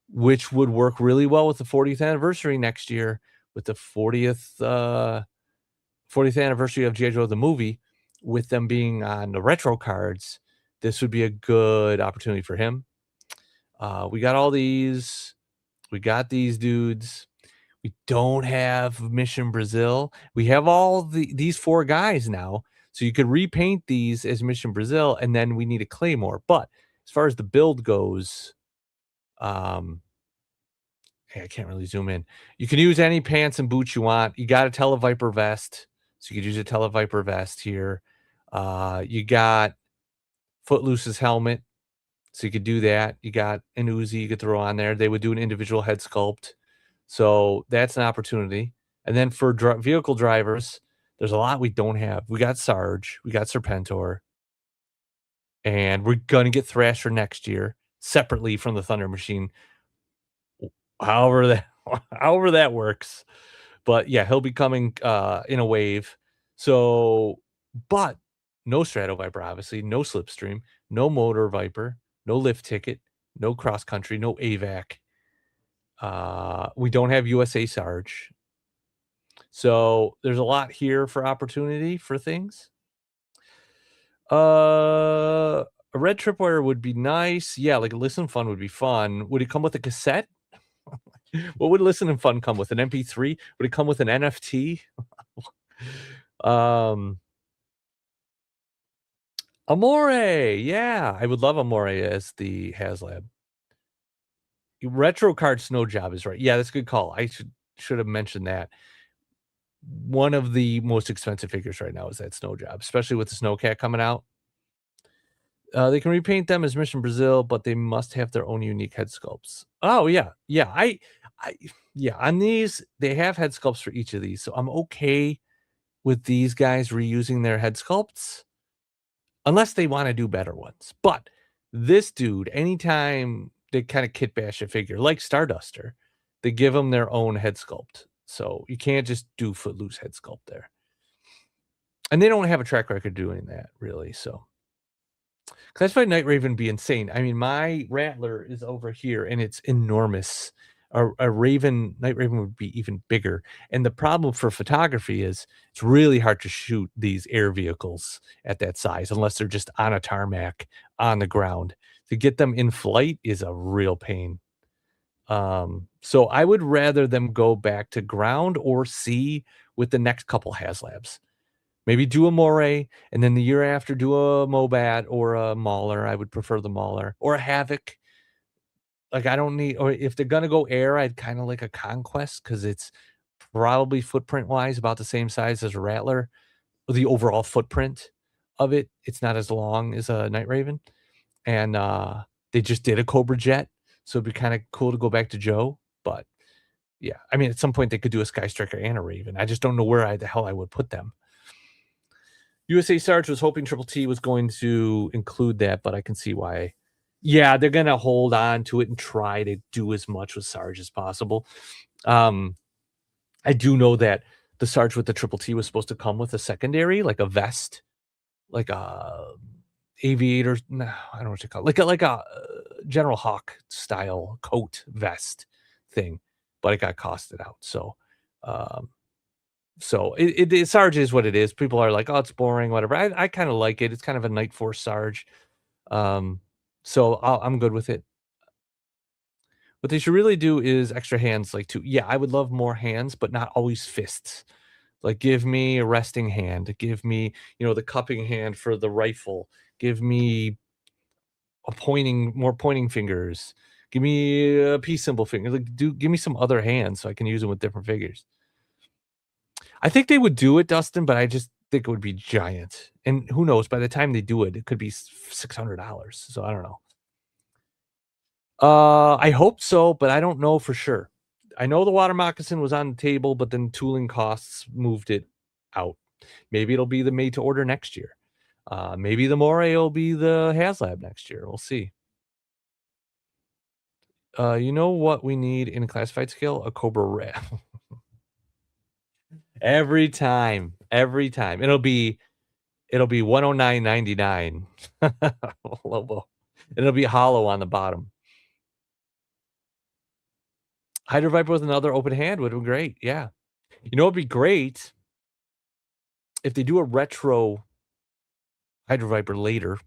which would work really well with the 40th anniversary next year, with the 40th anniversary of G.I. Joe the movie, with them being on the retro cards. This would be a good opportunity for him. We got all these. We got these dudes. We don't have Mission Brazil. We have all these 4 guys now. So you could repaint these as Mission Brazil, and then we need a Claymore. But as far as the build goes, I can't really zoom in. You can use any pants and boots you want. You got a Televiper vest, so you could use a Televiper vest here. You got Footloose's helmet, so you could do that. You got an Uzi you could throw on there. They would do an individual head sculpt. So that's an opportunity. And then for vehicle drivers, there's a lot we don't have. We got Sarge, we got Serpentor, and we're going to get Thrasher next year separately from the Thunder Machine. However that works. But yeah, he'll be coming in a wave. So, but no Strato Viper, obviously, no Slipstream, no Motor Viper, no Lift Ticket, no Cross Country, no AVAC. We don't have USA Sarge. So there's a lot here for opportunity for things. A red tripwire would be nice. Yeah, like a Listen Fun would be fun. Would it come with a cassette? What would Listen and Fun come with? An MP3? Would it come with an NFT? Amore, yeah, I would love Amore as the HasLab. Retro Card Snow Job is right. Yeah, that's a good call. I should have mentioned that. One of the most expensive figures right now is that Snow Job, especially with the Snowcat coming out. They can repaint them as Mission Brazil, but they must have their own unique head sculpts. Oh yeah, yeah. Yeah. On these, they have head sculpts for each of these, so I'm okay with these guys reusing their head sculpts, unless they want to do better ones. But this dude, anytime they kind of kit bash a figure like Starduster, they give them their own head sculpt. So you can't just do Footloose head sculpt there. And they don't have a track record doing that, really. So Classified Night Raven would be insane. I mean, my Rattler is over here and it's enormous. A Raven, Night Raven would be even bigger. And the problem for photography is it's really hard to shoot these air vehicles at that size unless they're just on a tarmac on the ground. To get them in flight is a real pain. So I would rather them go back to ground or sea with the next couple HasLabs. Maybe do a Moray, and then the year after do a Mobat or a Mauler. I would prefer the Mauler or a Havoc. Like I don't need, or if they're gonna go air, I'd kind of like a Conquest because it's probably footprint wise about the same size as a Rattler. The overall footprint of it, it's not as long as a Night Raven, and they just did a Cobra Jet, so it'd be kind of cool to go back to Joe. But yeah, I mean, at some point they could do a Sky Striker and a Raven. I just don't know where the hell I would put them. USA Sarge was hoping Triple T was going to include that, but I can see why. Yeah, they're going to hold on to it and try to do as much with Sarge as possible. I do know that the Sarge with the Triple T was supposed to come with a secondary, like a vest, like a aviator. No, I don't know what you call it. Like a General Hawk style coat vest thing, but it got costed out. So, Sarge is what it is. People are like, oh, it's boring, whatever. I kind of like it. It's kind of a Night Force Sarge. So I'm good with it. What they should really do is extra hands, like two. Yeah, I would love more hands, but not always fists. Like, give me a resting hand. Give me, the cupping hand for the rifle. Give me more pointing fingers. Give me a peace symbol finger. Give me some other hands so I can use them with different figures. I think they would do it, Dustin, but I just think it would be giant. And who knows? By the time they do it, it could be $600. So I don't know. I hope so, but I don't know for sure. I know the water moccasin was on the table, but then tooling costs moved it out. Maybe it'll be the made to order next year. Maybe the Moray will be the HasLab next year. We'll see. You know what we need in classified scale? A Cobra Rat. Every time. It'll be 109.99. Lobo. It'll be hollow on the bottom. Hydro Viper with another open hand would be great. Yeah. It'd be great if they do a retro Hydro Viper later.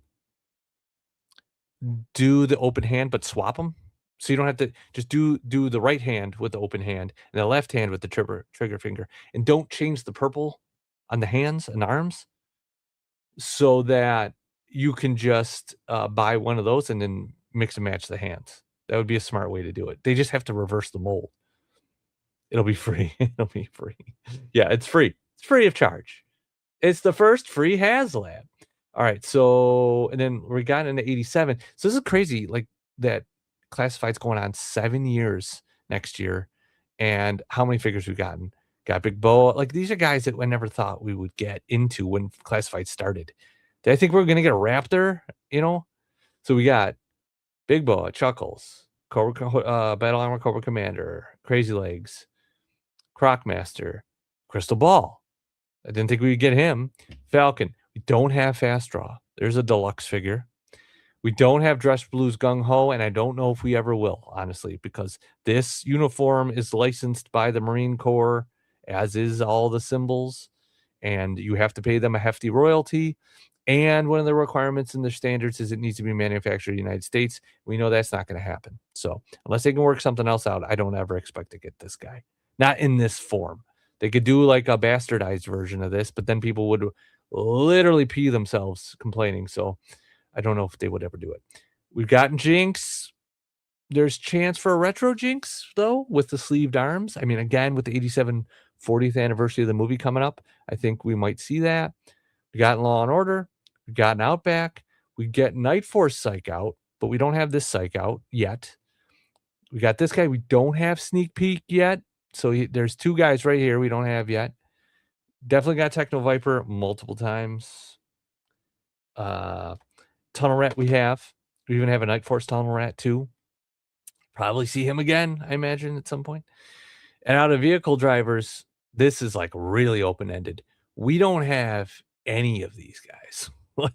Do the open hand, but swap them. So you don't have to just do the right hand with the open hand and the left hand with the trigger finger. And don't change the purple on the hands and arms so that you can just buy one of those and then mix and match the hands. That would be a smart way to do it. They just have to reverse the mold. It'll be free. It'll be free. Yeah, it's free. It's free of charge. It's the first free HasLab. All right. So, and then we got into 87. So this is crazy. Like that classified's going on 7 years next year. And how many figures we've gotten? Got Big Boa. Like these are guys that I never thought we would get into when classified started. Did I think we were going to get a Raptor? So we got Big Boa, Chuckles, Cobra, Battle Armor Cobra Commander, Crazy Legs, Crocmaster, Crystal Ball. I didn't think we would get him. Falcon. We don't have Fast Draw. There's a deluxe figure. We don't have Dress Blues Gung Ho, and I don't know if we ever will, honestly, because this uniform is licensed by the Marine Corps, as is all the symbols, and you have to pay them a hefty royalty. And one of the requirements in the standards is it needs to be manufactured in the United States. We know that's not going to happen. So unless they can work something else out, I don't ever expect to get this guy. Not in this form. They could do like a bastardized version of this, but then people would literally pee themselves complaining. So I don't know if they would ever do it. We've gotten Jinx. There's chance for a retro Jinx, though, with the sleeved arms. I mean, again, with the 40th anniversary of the movie coming up, I think we might see that. We got Law and Order. We got an Outback. We get Night Force Psych out, but we don't have this Psych out yet. We got this guy. We don't have Sneak Peek yet. So there's two guys right here we don't have yet. Definitely got Techno Viper multiple times. Tunnel Rat we have. We even have a Night Force Tunnel Rat too. Probably see him again, I imagine, at some point. And out of vehicle drivers, this is like really open-ended. We don't have any of these guys. Like,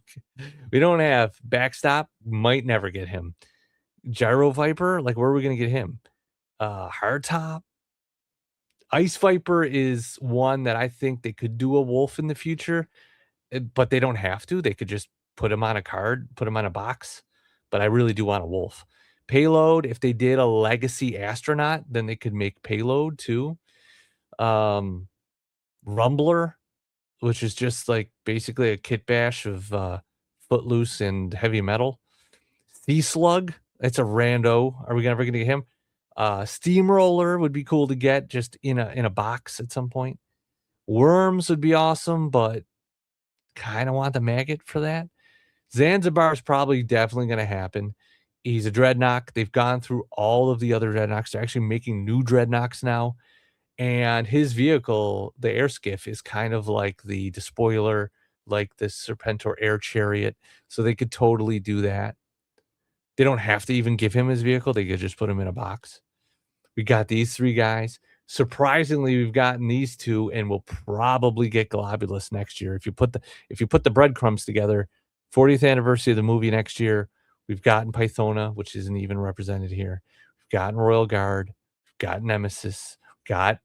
we don't have Backstop, might never get him. Gyro Viper, like, where are we going to get him? Hardtop. Ice Viper is one that I think they could do a wolf in the future, but they don't have to. They could just put him on a card, put him on a box. But I really do want a wolf. Payload, if they did a legacy astronaut, then they could make Payload too. Rumbler, which is just like basically a kit bash of Footloose and Heavy Metal. Sea Slug, it's a rando. Are we ever gonna get him? Steamroller would be cool to get just in a box at some point. Worms would be awesome, but kind of want the maggot for that. Zanzibar is probably definitely going to happen. He's a Dreadnought. They've gone through all of the other Dreadnoughts. They're actually making new Dreadnoughts now. And his vehicle, the air skiff, is kind of like the despoiler, like the Serpentor air chariot. So they could totally do that. They don't have to even give him his vehicle. They could just put him in a box. We got these three guys. Surprisingly, we've gotten these two, and we'll probably get Globulus next year. If you put the breadcrumbs together, 40th anniversary of the movie next year, we've gotten Pythona, which isn't even represented here. We've gotten Royal Guard, we've got Nemesis, got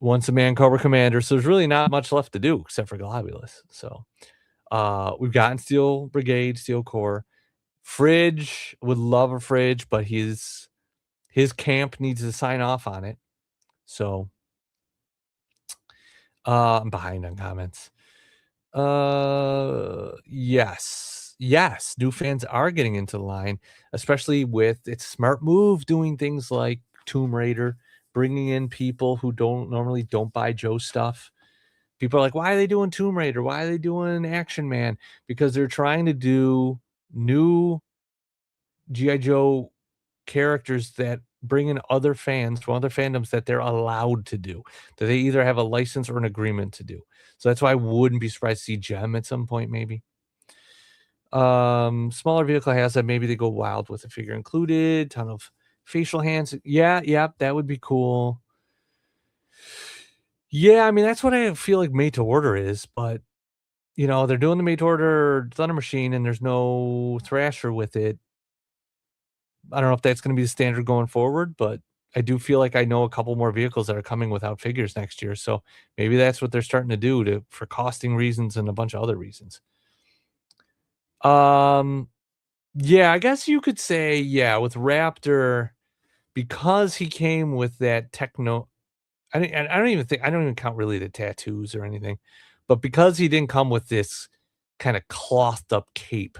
Once a Man Cobra Commander. So there's really not much left to do except for Globulus. So we've gotten Steel Brigade, Steel Corps. Fridge, would love a Fridge, but his camp needs to sign off on it. So I'm behind on comments. Yes, new fans are getting into the line, especially with its smart move doing things like Tomb Raider, bringing in people who don't buy Joe stuff. People are like, why are they doing Tomb Raider? Why are they doing Action Man? Because they're trying to do new G.I. Joe characters that bring in other fans from other fandoms that they're allowed to do, that they either have a license or an agreement to do. So that's why I wouldn't be surprised to see Gem at some point, maybe. Smaller vehicle has that. Maybe they go wild with a figure included, ton of facial hands. Yeah, that would be cool. Yeah, I mean, that's what I feel like made to order is, but they're doing the made to order Thunder Machine and there's no Thrasher with it. I don't know if that's going to be the standard going forward, but I do feel like I know a couple more vehicles that are coming without figures next year. So maybe that's what they're starting to do for costing reasons and a bunch of other reasons. Yeah, I guess you could say, with Raptor, because he came with that techno. I don't even count really the tattoos or anything, but because he didn't come with this kind of clothed up cape.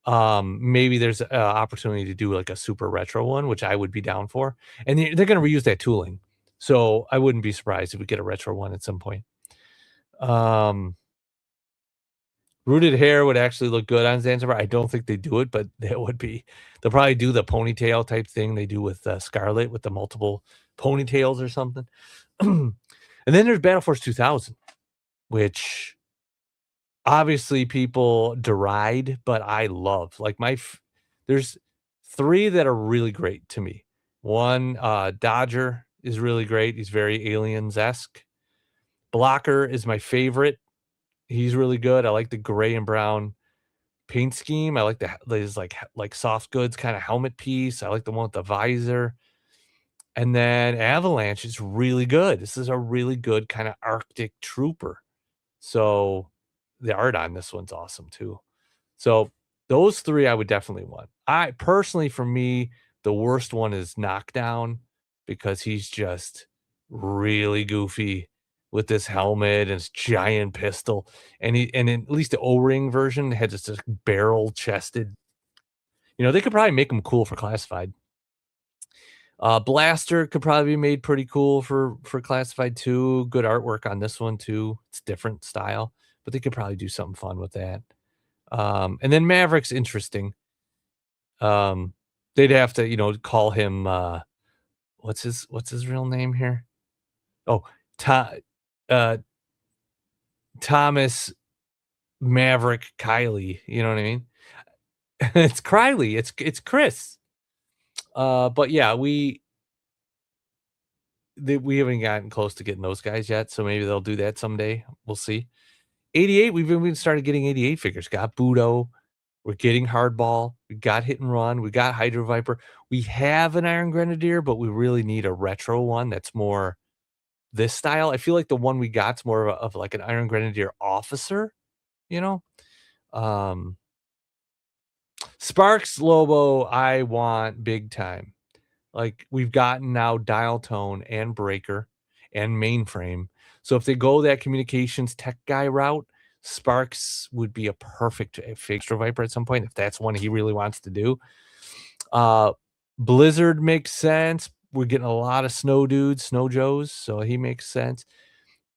Maybe there's an opportunity to do like a super retro one, which I would be down for. And they're going to reuse that tooling. So I wouldn't be surprised if we get a retro one at some point. Rooted hair would actually look good on Zanzibar. I don't think they do it, but that would be. They'll probably do the ponytail type thing they do with Scarlet with the multiple ponytails or something. And then there's Battle Force 2000, which obviously people deride, but I love. Like there's three that are really great to me. One, Dodger is really great. He's very Aliens-esque. Blocker is my favorite. He's really good. I like the gray and brown paint scheme. I like his like soft goods kind of helmet piece. I like the one with the visor. And then Avalanche is really good. This is a really good kind of Arctic trooper. So the art on this one's awesome too. So those three I would definitely want. I personally, for me, the worst one is Knockdown because he's just really goofy with this helmet and his giant pistol. And at least the O-ring version had just this barrel chested. They could probably make him cool for classified. Blaster could probably be made pretty cool for classified too. Good artwork on this one too. It's different style, but they could probably do something fun with that. And then Maverick's interesting. They'd have to, call him what's his real name here? Oh, uh, Thomas Maverick Kiley. You know what I mean? It's Kiley. It's Chris. But yeah, we haven't gotten close to getting those guys yet, so maybe they'll do that someday. We'll see. 88, we've even started getting 88 figures. Got Budo. We're getting Hardball. We got Hit and Run. We got Hydro Viper. We have an Iron Grenadier, but we really need a retro one that's more this style. I feel like the one we got's more of like an Iron Grenadier officer, you know? Sparks Lobo, I want big time. Like we've gotten now Dial Tone and Breaker and Mainframe. So if they go that communications tech guy route, Sparks would be a perfect Extra Viper at some point if that's one he really wants to do. Blizzard makes sense. We're getting a lot of Snow Dudes, Snow Joes, so he makes sense.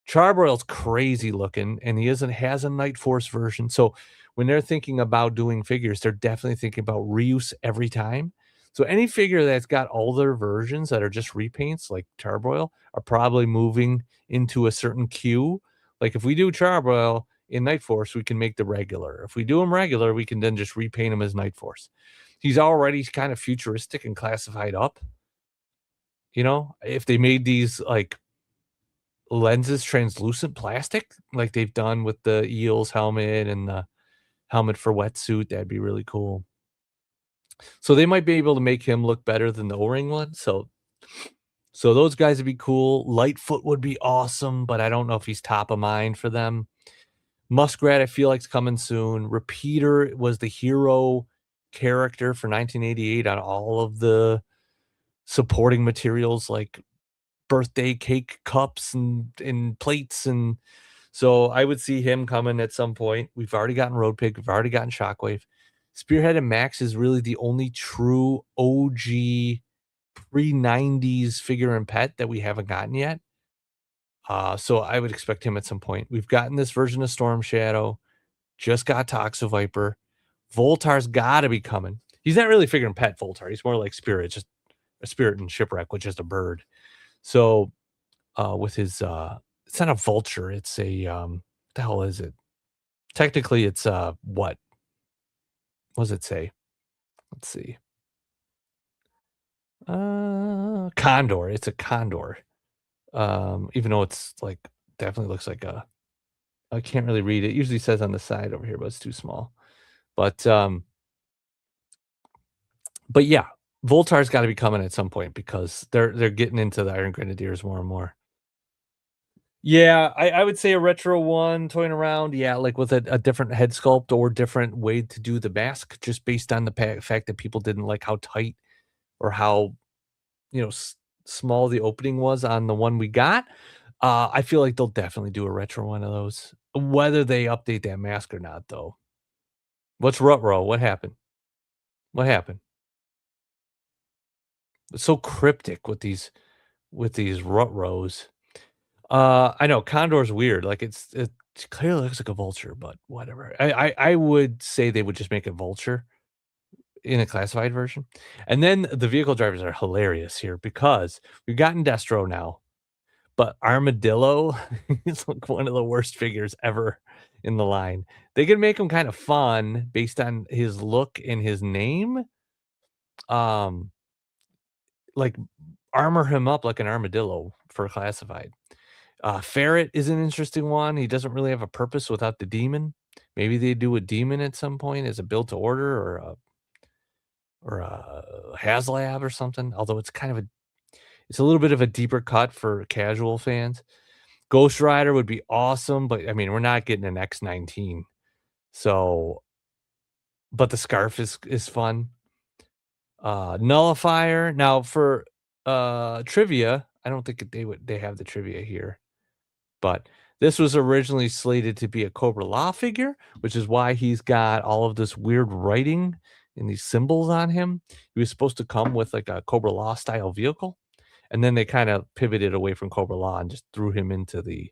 Charbroil's crazy looking, and he has a Night Force version. So when they're thinking about doing figures, they're definitely thinking about reuse every time. So any figure that's got older versions that are just repaints, like Charbroil, are probably moving into a certain queue. Like if we do Charbroil in Night Force, we can make the regular. If we do him regular, we can then just repaint him as Night Force. He's already kind of futuristic and classified up. If they made these like lenses translucent plastic, like they've done with the Eels helmet and the helmet for wetsuit, that'd be really cool. So they might be able to make him look better than the O-ring one. So those guys would be cool. Lightfoot would be awesome, but I don't know if he's top of mind for them. Muskrat, I feel like, is coming soon. Repeater was the hero character for 1988 on all of the supporting materials, like birthday cake cups and plates. And so I would see him coming at some point. We've already gotten Road Pig. We've already gotten Shockwave. Spearhead and Max is really the only true OG pre-90s figure and pet that we haven't gotten yet. So I would expect him at some point. We've gotten this version of Storm Shadow. Just got Toxo Viper. Voltar's got to be coming. He's not really figure and pet, Voltar. He's more like Spirit, just a Spirit and Shipwreck, which is a bird. So with his it's not a vulture, it's a the hell is it? Technically it's what does it say? Let's see. Condor. It's a condor. Even though it's like definitely looks like I can't really read it. Usually says on the side over here, but it's too small. But yeah, Voltar's got to be coming at some point because they're getting into the Iron Grenadiers more and more. Yeah, I would say a retro one toying around. Yeah, like with a different head sculpt or different way to do the mask, just based on the fact that people didn't like how tight or how small the opening was on the one we got. I feel like they'll definitely do a retro one of those. Whether they update that mask or not, though. What's Rutro? What happened? What happened? It's so cryptic with these Rutros. I know Condor's weird. Like it clearly looks like a vulture, but whatever. I would say they would just make a vulture in a classified version. And then the vehicle drivers are hilarious here because we've gotten Destro now, but Armadillo is like one of the worst figures ever in the line. They can make him kind of fun based on his look and his name. Like armor him up like an armadillo for classified. Ferret is an interesting one. He doesn't really have a purpose without the demon. Maybe they do a demon at some point as a build to order or a HasLab or something. Although it's kind of it's a little bit of a deeper cut for casual fans. Ghost Rider would be awesome, but I mean, we're not getting an X19. So, but the scarf is fun. Nullifier. Now for trivia, I don't think they have the trivia here. But this was originally slated to be a Cobra Law figure, which is why he's got all of this weird writing and these symbols on him. He was supposed to come with like a Cobra Law style vehicle. And then they kind of pivoted away from Cobra Law and just threw him into the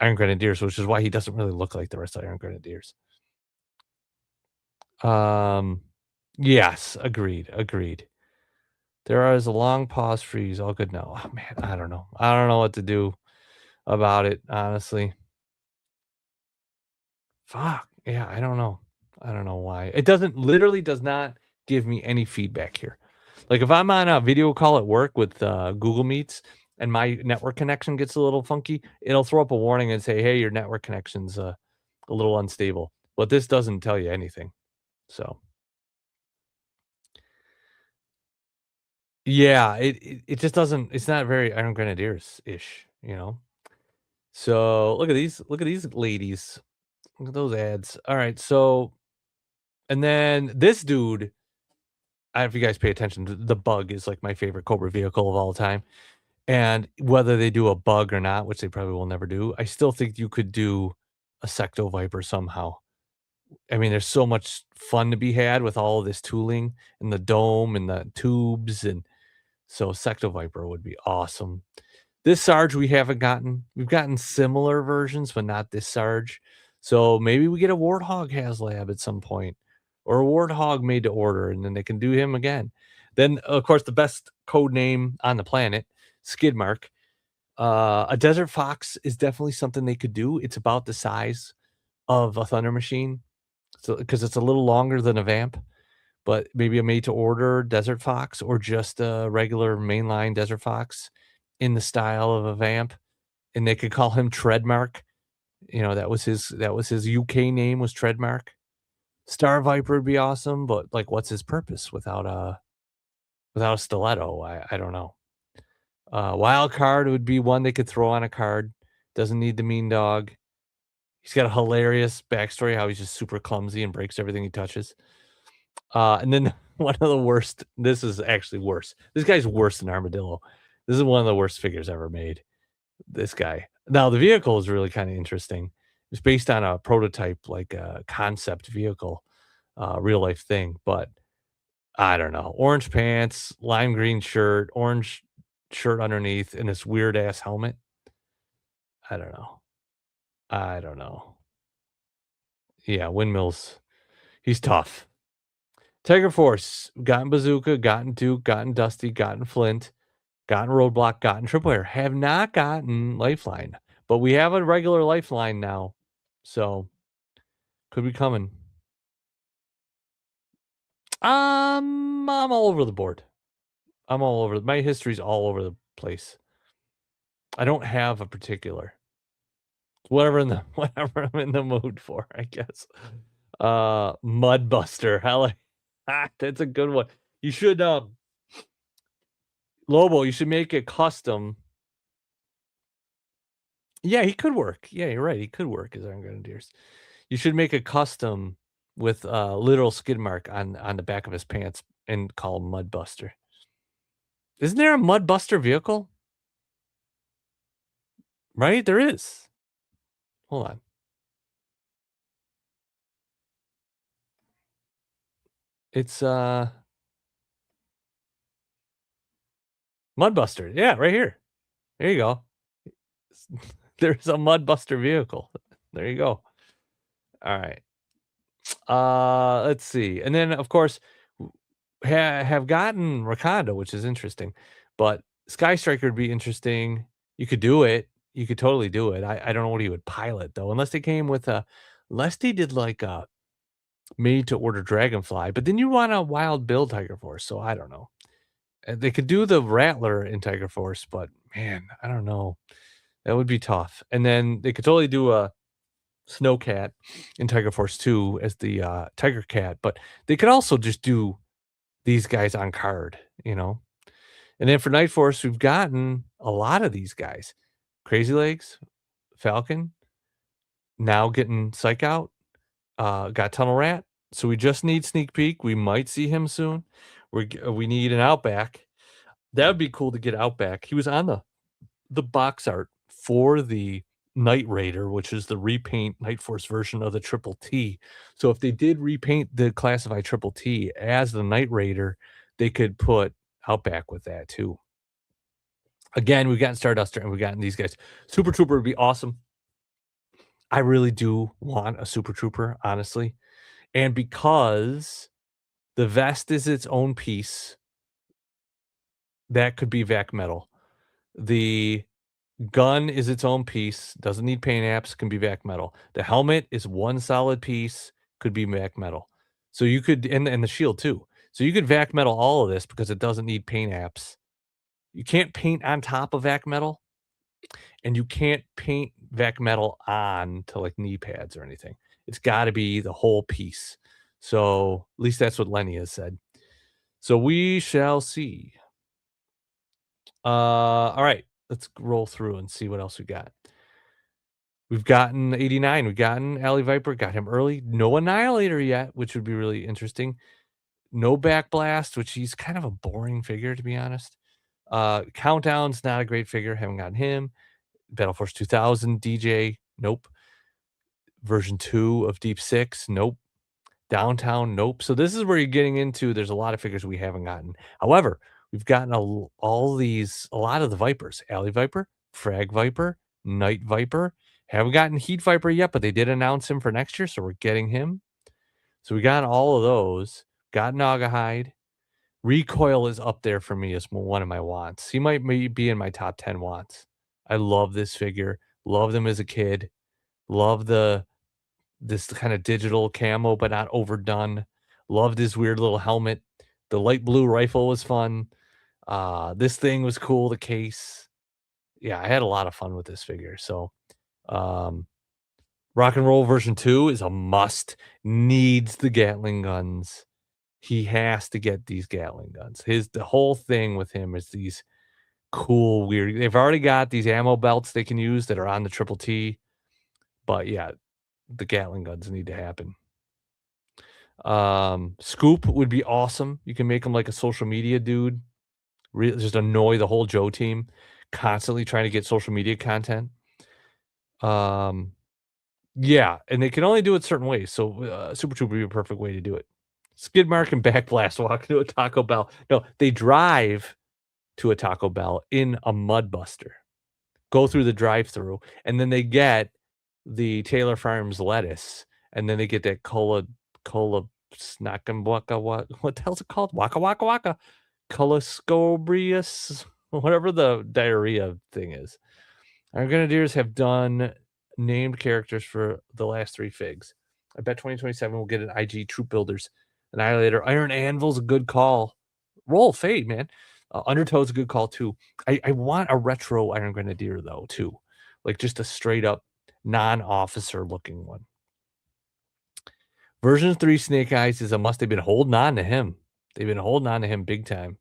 Iron Grenadiers, which is why he doesn't really look like the rest of the Iron Grenadiers. Yes, agreed. There is a long pause freeze. All good now. Oh man, I don't know. I don't know what to do about it, honestly. Fuck. Yeah, I don't know. I don't know why. It literally does not give me any feedback here. Like if I'm on a video call at work with Google Meets and my network connection gets a little funky, it'll throw up a warning and say, "Hey, your network connection's a little unstable." But this doesn't tell you anything. So, yeah, it just doesn't. It's not very Iron Grenadiers ish, you know. So look at these ladies. Look at those ads. All right, so and then this dude, I don't know if you guys pay attention, the Bug is like my favorite Cobra vehicle of all time. And whether they do a Bug or not, which they probably will never do, I still think you could do a Secto Viper somehow. I mean, there's so much fun to be had with all of this tooling and the dome and the tubes, and so Secto Viper would be awesome. This Sarge we haven't gotten. We've gotten similar versions, but not this Sarge. So maybe we get a Warthog HasLab at some point, or a Warthog made to order, and then they can do him again. Then, of course, the best code name on the planet, Skidmark. A Desert Fox is definitely something they could do. It's about the size of a Thunder Machine, so because it's a little longer than a Vamp. But maybe a made to order Desert Fox or just a regular mainline Desert Fox in the style of a Vamp, and they could call him Treadmark. You know, that was his UK name was Treadmark. Star Viper would be awesome, but like, what's his purpose without a stiletto? I don't know. Wild Card would be one they could throw on a card. Doesn't need the mean dog. He's got a hilarious backstory how he's just super clumsy and breaks everything he touches. And then one of the worst. This is actually worse. This guy's worse than Armadillo. This is one of the worst figures ever made. This guy. Now the vehicle is really kind of interesting. It's based on a prototype, like a concept vehicle, real life thing. But I don't know. Orange pants, lime green shirt, orange shirt underneath, and this weird ass helmet. I don't know. Yeah, Windmills. He's tough. Tiger Force, gotten Bazooka, gotten Duke, gotten Dusty, gotten Flint, gotten Roadblock, gotten Tripwire. Have not gotten Lifeline, but we have a regular Lifeline now, so could be coming. I'm all over the board. I'm all over. My history's all over the place. I don't have a particular. Whatever I'm in the mood for, I guess. Mudbuster. Hell, that's a good one. You should Lobo, you should make it custom. Yeah, he could work. Yeah, you're right. He could work as Iron Grenadiers. You should make a custom with literal skid mark on the back of his pants and call him Mudbuster. Isn't there a Mudbuster vehicle? Right? There is. Hold on. It's Mudbuster. Yeah, right here. There you go. There's a Mudbuster vehicle. There you go. All right. Let's see. And then of course have gotten Rakonda, which is interesting. But Sky Striker would be interesting. You could do it. You could totally do it. I don't know what he would pilot though, unless they came with unless they did like a made to order Dragonfly, but then you want a wild build Tiger Force, so I don't know. They could do the Rattler in Tiger Force, but man, I don't know. That would be tough. And then they could totally do a Snowcat in Tiger Force 2 as the Tiger Cat, but they could also just do these guys on card, you know. And then for Night Force, we've gotten a lot of these guys. Crazy Legs, Falcon, now getting Psych Out, got Tunnel Rat. So we just need Sneak Peek. We might see him soon. We need an Outback. That would be cool to get Outback. He was on the box art for the Night Raider, which is the repaint Night Force version of the Triple T. So if they did repaint the classified Triple T as the Night Raider, they could put Outback with that too. Again, we've gotten Starduster and we've gotten these guys. Super Trooper would be awesome. I really do want a Super Trooper, honestly. And because the vest is its own piece, that could be vac metal. The gun is its own piece, doesn't need paint apps, can be vac metal. The helmet is one solid piece, could be vac metal. So you could, and the shield too. So you could vac metal all of this because it doesn't need paint apps. You can't paint on top of vac metal, and you can't paint vac metal on to like knee pads or anything. It's got to be the whole piece. So at least that's what Lenny has said. So we shall see. All right, let's roll through and see what else we got. We've gotten 89. We've gotten Alley Viper. Got him early. No Annihilator yet, which would be really interesting. No Backblast, which he's kind of a boring figure, to be honest. Countdown's not a great figure. Haven't gotten him. Battle Force 2000 DJ. Nope. Version 2 of Deep Six. Nope. Downtown. Nope. So this is where you're getting into. There's a lot of figures we haven't gotten. However, we've gotten a lot of the Vipers. Alley Viper, Frag Viper, Night Viper. Haven't gotten Heat Viper yet, but they did announce him for next year, so we're getting him. So we got all of those. Got Naugahyde. Recoil is up there for me as one of my wants. He might be in my top 10 wants. I love this figure. Loved him as a kid. Love this kind of digital camo, but not overdone. Loved his weird little helmet. The light blue rifle was fun. This thing was cool. The case. Yeah, I had a lot of fun with this figure. So, Rock and Roll version 2 is a must. Needs the Gatling guns. He has to get these Gatling guns. The whole thing with him is these cool, weird. They've already got these ammo belts they can use that are on the Triple T. But yeah, the Gatling guns need to happen. Scoop would be awesome. You can make him like a social media dude. Just annoy the whole Joe team, constantly trying to get social media content. Yeah, and they can only do it certain ways. So Super Trooper would be a perfect way to do it. Skid Mark and Backblast walk into a Taco Bell. No, they drive to a Taco Bell in a Mudbuster, go through the drive-through, and then they get the Taylor Farms lettuce, and then they get that cola snackin' waka, what the hell's it called? Waka waka waka. Coloscobrius, whatever the diarrhea thing is. Our Grenadiers have done named characters for the last 3 figs. I bet 2027 we'll get an IG Troop Builders. Annihilator. Iron Anvil's a good call. Roll Fade, man. Undertow's a good call, too. I want a retro Iron Grenadier, though, too. Like just a straight-up non-officer looking one. Version 3 Snake Eyes is a must. They've been holding on to him. They've been holding on to him big time.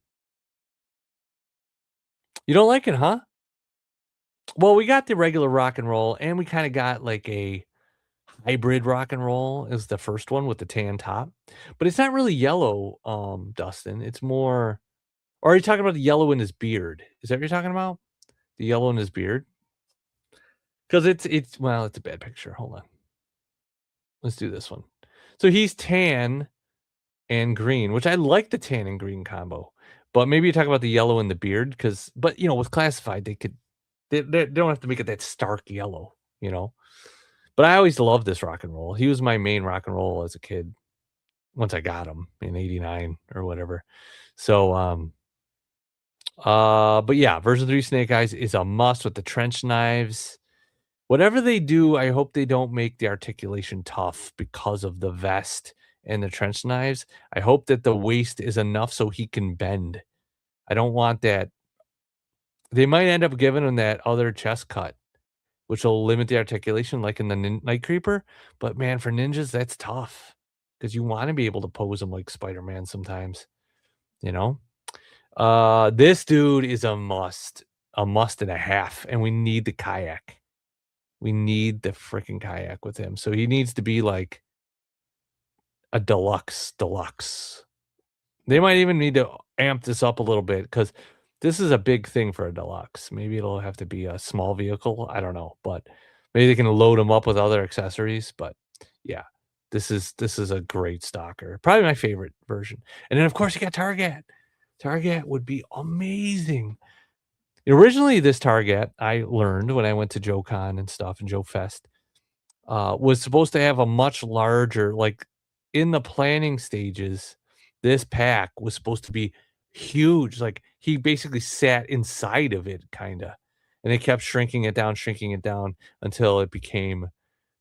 You don't like it, huh? Well, we got the regular Rock and Roll, and we kind of got like a hybrid Rock and Roll is the first one with the tan top. But it's not really yellow, Dustin. It's more... Or are you talking about the yellow in his beard? Is that what you're talking about? The yellow in his beard? Because it's a bad picture. Hold on. Let's do this one. So he's tan and green, which I like the tan and green combo. But maybe you talk about the yellow in the beard, but with classified, they don't have to make it that stark yellow, But I always loved this Rock and Roll. He was my main Rock and Roll as a kid. Once I got him in 89 or whatever. So, but yeah, version 3 Snake Eyes is a must with the trench knives. Whatever they do, I hope they don't make the articulation tough because of the vest and the trench knives. I hope that the waist is enough so he can bend. I don't want that. They might end up giving him that other chest cut, which will limit the articulation like in the Night Creeper. But man, for ninjas, that's tough because you want to be able to pose him like Spider-Man sometimes, This dude is a must. a must and a half, and we need the kayak. We need the freaking kayak with him. So he needs to be like a deluxe. They might even need to amp this up a little bit because this is a big thing for a deluxe. Maybe it'll have to be a small vehicle. I don't know, but maybe they can load them up with other accessories. But yeah, this is a great stalker. Probably my favorite version. And then of course you got Target. Target would be amazing. Originally, this Target I learned when I went to JoeCon and stuff and Joe Fest was supposed to have a much larger, like in the planning stages, this pack was supposed to be huge. Like he basically sat inside of it, kind of, and they kept shrinking it down until it became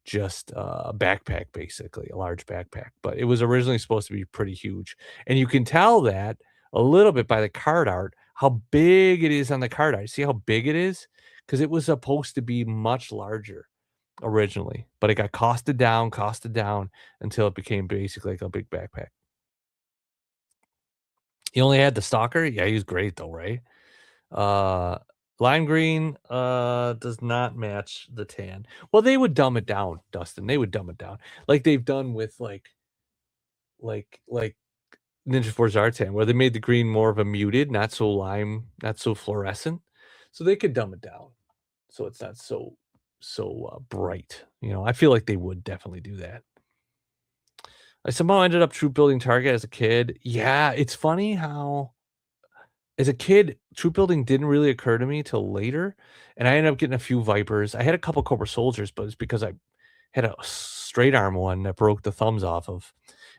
just a backpack, basically a large backpack. But it was originally supposed to be pretty huge, and you can tell that a little bit by the card art, how big it is on the card art. See how big it is? Because it was supposed to be much larger originally, but it got costed down until it became basically like a big backpack. He only had the stalker. Yeah, he was great though, right? Lime green does not match the tan. Well, they would dumb it down, Dustin. They would dumb it down like they've done with like Ninja Force Zartan, where they made the green more of a muted, not so lime, not so fluorescent. So they could dumb it down so it's not so bright. You know, I feel like they would definitely do that. I somehow ended up troop building Target as a kid. Yeah, it's funny how as a kid, troop building didn't really occur to me till later, and I ended up getting a few Vipers. I had a couple Cobra Soldiers, but it's because I had a straight arm one that broke the thumbs off of,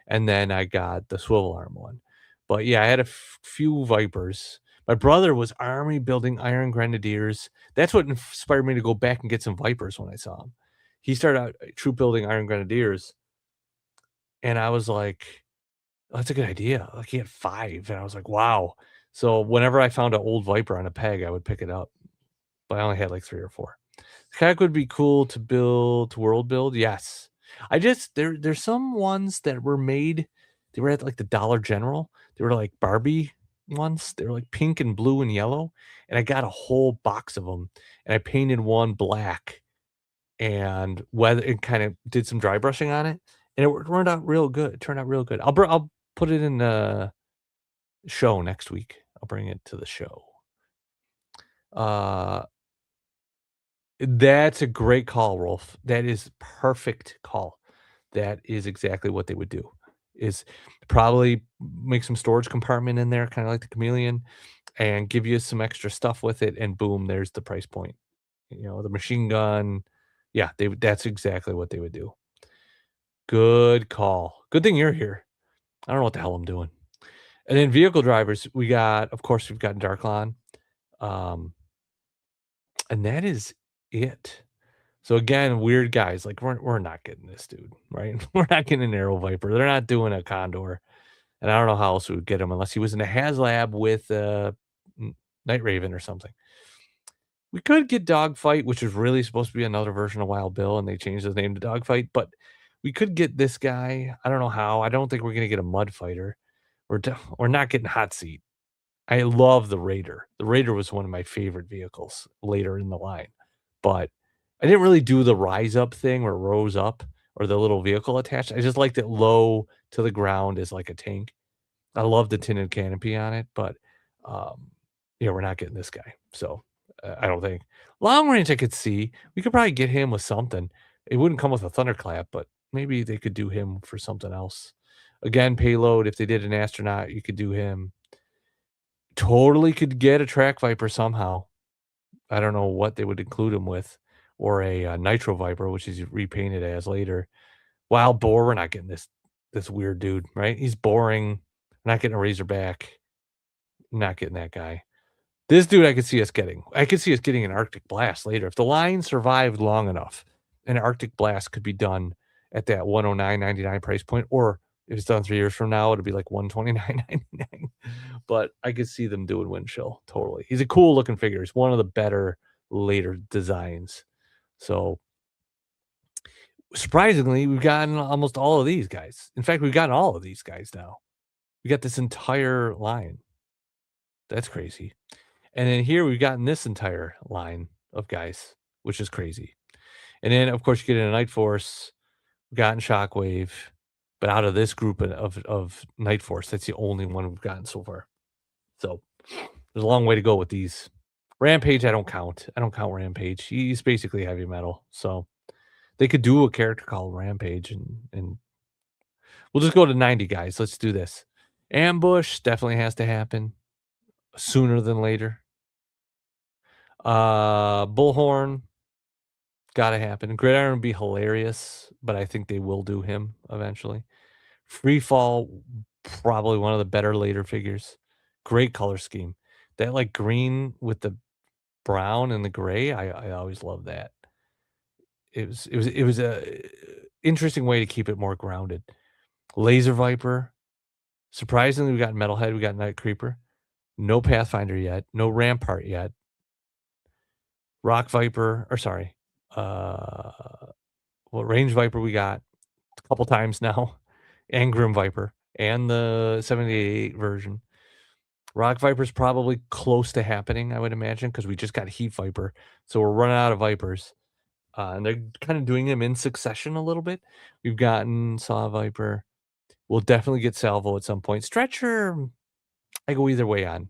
and then I got the swivel arm one. But yeah, I had a few Vipers. My brother was army building Iron Grenadiers. That's what inspired me to go back and get some Vipers when I saw him. He started out troop building Iron Grenadiers, and I was like, oh, that's a good idea. Like he had 5, and I was like, wow. So whenever I found an old Viper on a peg, I would pick it up. But I only had like 3 or 4. The kayak would be cool to build, to world build. Yes. I just there's some ones that were made. They were at like the Dollar General. They were like Barbie ones. They were like pink and blue and yellow. And I got a whole box of them. And I painted one black and weather and kind of did some dry brushing on it. And it turned out real good. It turned out real good. I'll put it in the show next week. I'll bring it to the show. That's a great call, Rolf. That is perfect call. That is exactly what they would do. Is probably make some storage compartment in there, kind of like the Chameleon, and give you some extra stuff with it, and boom, there's the price point. You know, the machine gun. Yeah, that's exactly what they would do. Good call. Good thing you're here. I don't know what the hell I'm doing. And then vehicle drivers, we've got Darklon. And that is it. So again, weird guys. Like we're not getting this dude, right? We're not getting an Aero Viper. They're not doing a Condor. And I don't know how else we would get him unless he was in a HasLab with Night Raven or something. We could get Dogfight, which was really supposed to be another version of Wild Bill, and they changed his name to Dogfight. But we could get this guy. I don't know how. I don't think we're gonna get a Mud Fighter. We're not getting Hot Seat. I love the Raider. The Raider was one of my favorite vehicles later in the line, but I didn't really do the rise up thing or rose up or the little vehicle attached. I just liked it low to the ground as like a tank. I love the tinted canopy on it, but yeah, we're not getting this guy. So I don't think long range. I could see we could probably get him with something. It wouldn't come with a thunderclap, but maybe they could do him for something else. Again, payload. If they did an astronaut, you could do him. Totally could get a Track Viper somehow. I don't know what they would include him with, or a Nitro Viper, which is repainted as later. Wild Boar, we're not getting this weird dude, right? He's boring. We're not getting a Razorback. Not getting that guy. This dude I could see us getting. I could see us getting an Arctic Blast later. If the line survived long enough, an Arctic Blast could be done at that $109.99 price point, or if it's done 3 years from now, it'll be like $129.99. But I could see them doing Windchill totally. He's a cool looking figure. He's one of the better later designs. So surprisingly, we've gotten almost all of these guys. In fact, we've gotten all of these guys now. We got this entire line. That's crazy. And then here we've gotten this entire line of guys, which is crazy. And then, of course, you get in a Night Force, we've gotten Shockwave, but out of this group of Night Force, that's the only one we've gotten so far. So there's a long way to go with these. Rampage, I don't count. I don't count Rampage. He's basically heavy metal. So they could do a character called Rampage, and we'll just go to 90 guys. Let's do this. Ambush definitely has to happen sooner than later. Bullhorn, gotta happen. Gridiron would be hilarious, but I think they will do him eventually. Freefall, probably one of the better later figures. Great color scheme. That like green with the brown and the gray, I always love that. It was a interesting way to keep it more grounded. Laser Viper. Surprisingly, we got Metalhead, we got Night Creeper. No Pathfinder yet. No Rampart yet. Rock Viper, or sorry, Range Viper we got a couple times now, and Grim Viper, and the 78 version. Rock Viper's probably close to happening, I would imagine, because we just got Heat Viper, so we're running out of Vipers. And they're kind of doing them in succession a little bit. We've gotten Saw Viper. We'll definitely get Salvo at some point. Stretcher, I go either way on.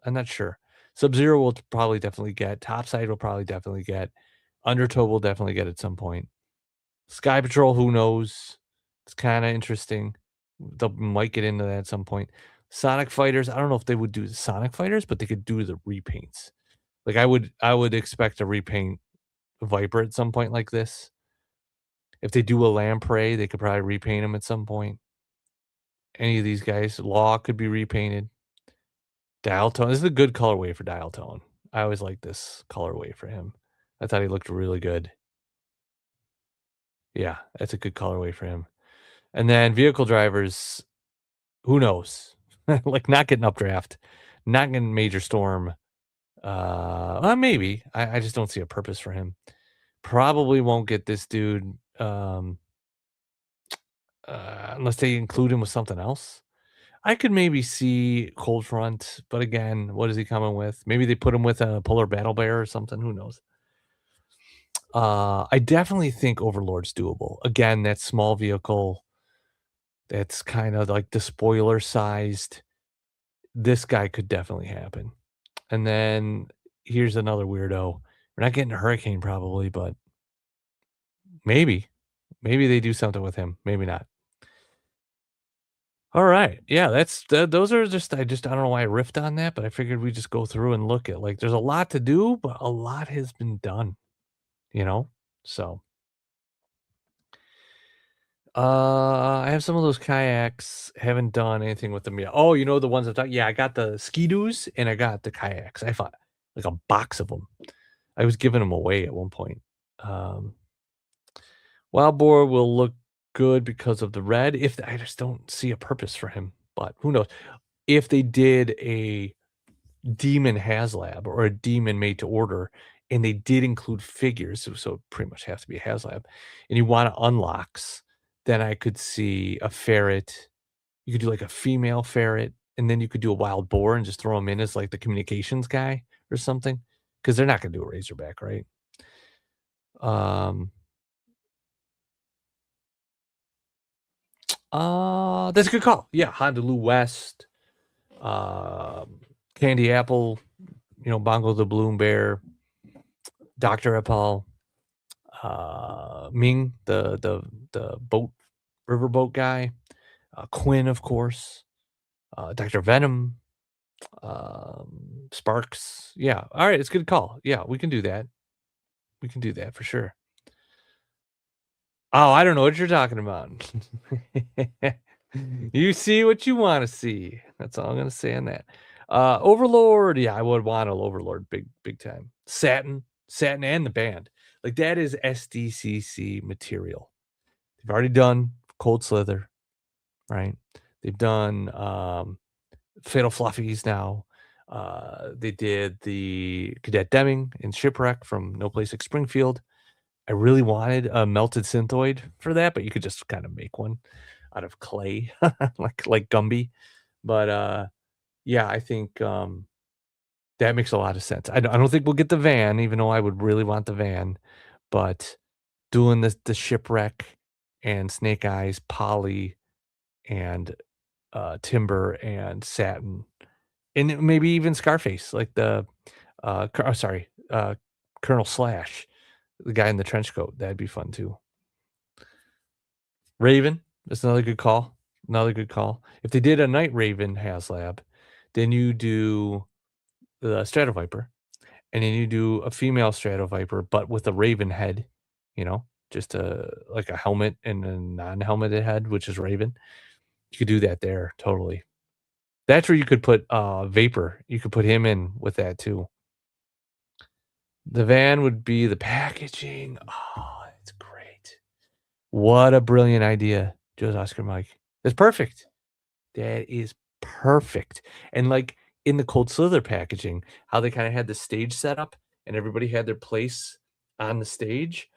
I'm not sure. Sub-Zero will probably definitely get. Topside will probably definitely get. Undertow will definitely get at some point. Sky Patrol, who knows? It's kind of interesting. They might get into that at some point. Sonic Fighters, I don't know if they would do the Sonic Fighters, but they could do the repaints. Like I would expect a repaint Viper at some point like this. If they do a Lamprey, they could probably repaint him at some point. Any of these guys. Law could be repainted. Dial Tone. This is a good colorway for Dial Tone. I always like this colorway for him. I thought he looked really good. Yeah, that's a good colorway for him. And then vehicle drivers, who knows? Like not getting updraft, not getting Major Storm. Maybe. I just don't see a purpose for him. Probably won't get this dude unless they include him with something else. I could maybe see Cold Front, but again, what is he coming with? Maybe they put him with a Polar Battle Bear or something. Who knows? I definitely think Overlord's doable. Again, that small vehicle that's kind of like the spoiler sized. This guy could definitely happen. And then here's another weirdo. We're not getting a Hurricane probably, but maybe. Maybe they do something with him. Maybe not. All right. Yeah, those are just I don't know why I riffed on that, but I figured we just go through and look at like there's a lot to do, but a lot has been done, you know? So I have some of those kayaks, haven't done anything with them yet. Oh, you know the ones I'm talking. Yeah, I got the ski-doos and I got the kayaks. I bought like a box of them. I was giving them away at one point. Wild Boar will look good because of the red. If I just don't see a purpose for him, but who knows? If they did a demon HasLab or a demon made to order, and they did include figures, so it pretty much has to be a HasLab, and you want unlocks, then I could see a ferret. You could do like a female ferret, and then you could do a wild boar and just throw him in as like the communications guy or something, because they're not going to do a Razorback, right? That's a good call. Yeah, Honolulu West, Candy Apple, Bongo the Balloon Bear, Dr. Apple, Ming, the boat riverboat guy, Quinn, of course, Dr. Venom, Sparks. Yeah. All right, it's a good call. Yeah, we can do that. We can do that for sure. Oh, I don't know what you're talking about. You see what you want to see. That's all I'm gonna say on that. Overlord, yeah, I would want an Overlord big time. Satin and the band. Like that is SDCC material. They've already done Cold Slither, right? They've done Fatal Fluffies now. They did the Cadet Deming and Shipwreck from No Place Like Springfield. I really wanted a melted synthoid for that, but you could just kind of make one out of clay, like Gumby. But yeah, I think That makes a lot of sense. I don't think we'll get the van, even though I would really want the van, but doing the shipwreck and Snake Eyes, Polly, and Timber and Satin, and maybe even Scarface, like Colonel Slash, the guy in the trench coat. That'd be fun too. Raven, that's another good call. Another good call. If they did a Night Raven HasLab, then you do the Stratoviper, and then you do a female Stratoviper, but with a Raven head, just like a helmet and a non-helmeted head, which is Raven. You could do that there, totally. That's where you could put Vapor. You could put him in with that too. The van would be the packaging. Oh, it's great. What a brilliant idea, Joe's Oscar Mike. That's perfect. That is perfect. And like in the Cold Slither packaging, how they kind of had the stage set up and everybody had their place on the stage.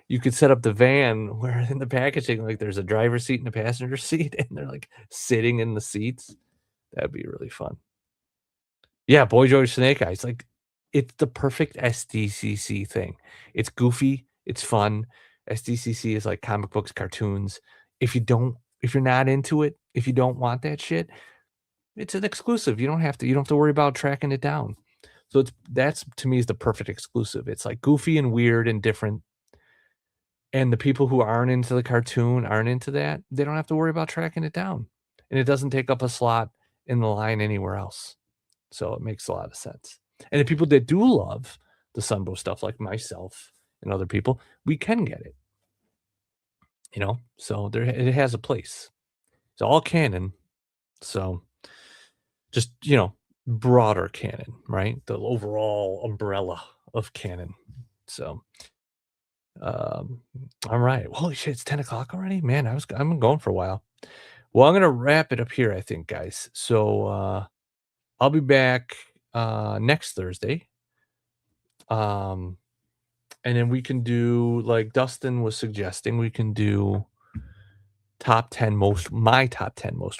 You could set up the van where in the packaging, like there's a driver's seat and a passenger seat, and they're like sitting in the seats. That'd be really fun. Yeah, Boy George Snake Eyes. Like, it's the perfect SDCC thing. It's goofy. It's fun. SDCC is like comic books, cartoons. If you're not into it, if you don't want that shit, it's an exclusive. You don't have to worry about tracking it down. So that's to me is the perfect exclusive. It's like goofy and weird and different. And the people who aren't into the cartoon, aren't into that, they don't have to worry about tracking it down. And it doesn't take up a slot in the line anywhere else. So it makes a lot of sense. And the people that do love the Sunbow stuff, like myself and other people, we can get it. So it has a place. It's all canon. So just, broader canon, right? The overall umbrella of canon. So all right. Holy shit, it's 10 o'clock already? Man, I'm going for a while. Well, I'm gonna wrap it up here, I think, guys. So I'll be back next Thursday. And then we can do, like Dustin was suggesting, we can do my top 10 most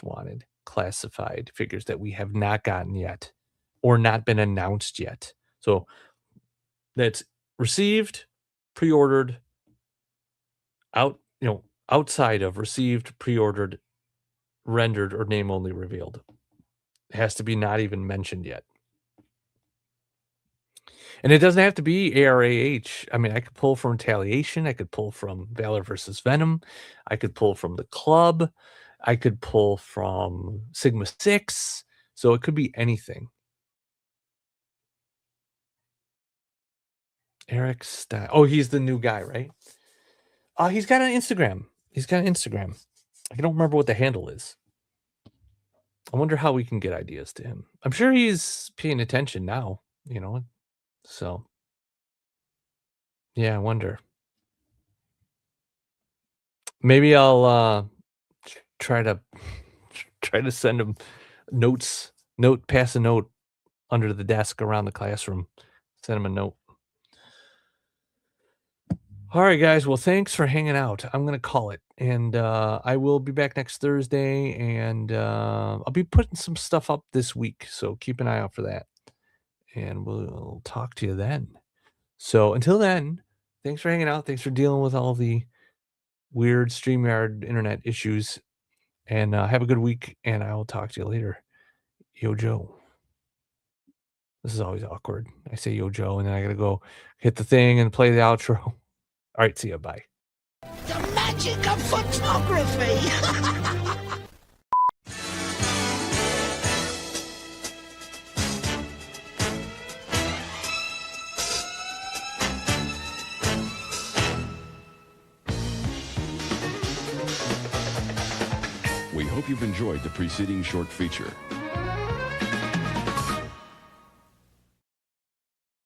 wanted classified figures that we have not gotten yet or not been announced yet. So that's received, pre-ordered, outside of received, pre-ordered, rendered, or name only revealed. It has to be not even mentioned yet. And it doesn't have to be ARAH. I mean, I could pull from Retaliation. I could pull from Valor versus Venom. I could pull from the Club. I could pull from Sigma 6. So it could be anything. Eric Stein. Oh, he's the new guy, right? He's got an Instagram. I don't remember what the handle is. I wonder how we can get ideas to him. I'm sure he's paying attention now, So, yeah, I wonder. Maybe I'll try to send him pass a note under the desk around the classroom. Send him a note. All right, guys. Well, thanks for hanging out. I'm going to call it. And I will be back next Thursday. And I'll be putting some stuff up this week. So keep an eye out for that. And we'll talk to you then. So until then, thanks for hanging out. Thanks for dealing with all the weird StreamYard internet issues. And have a good week. And I will talk to you later. Yo, Joe. This is always awkward. I say yo, Joe, and then I got to go hit the thing and play the outro. All right, see ya. Bye. The magic of photography. We hope you've enjoyed the preceding short feature.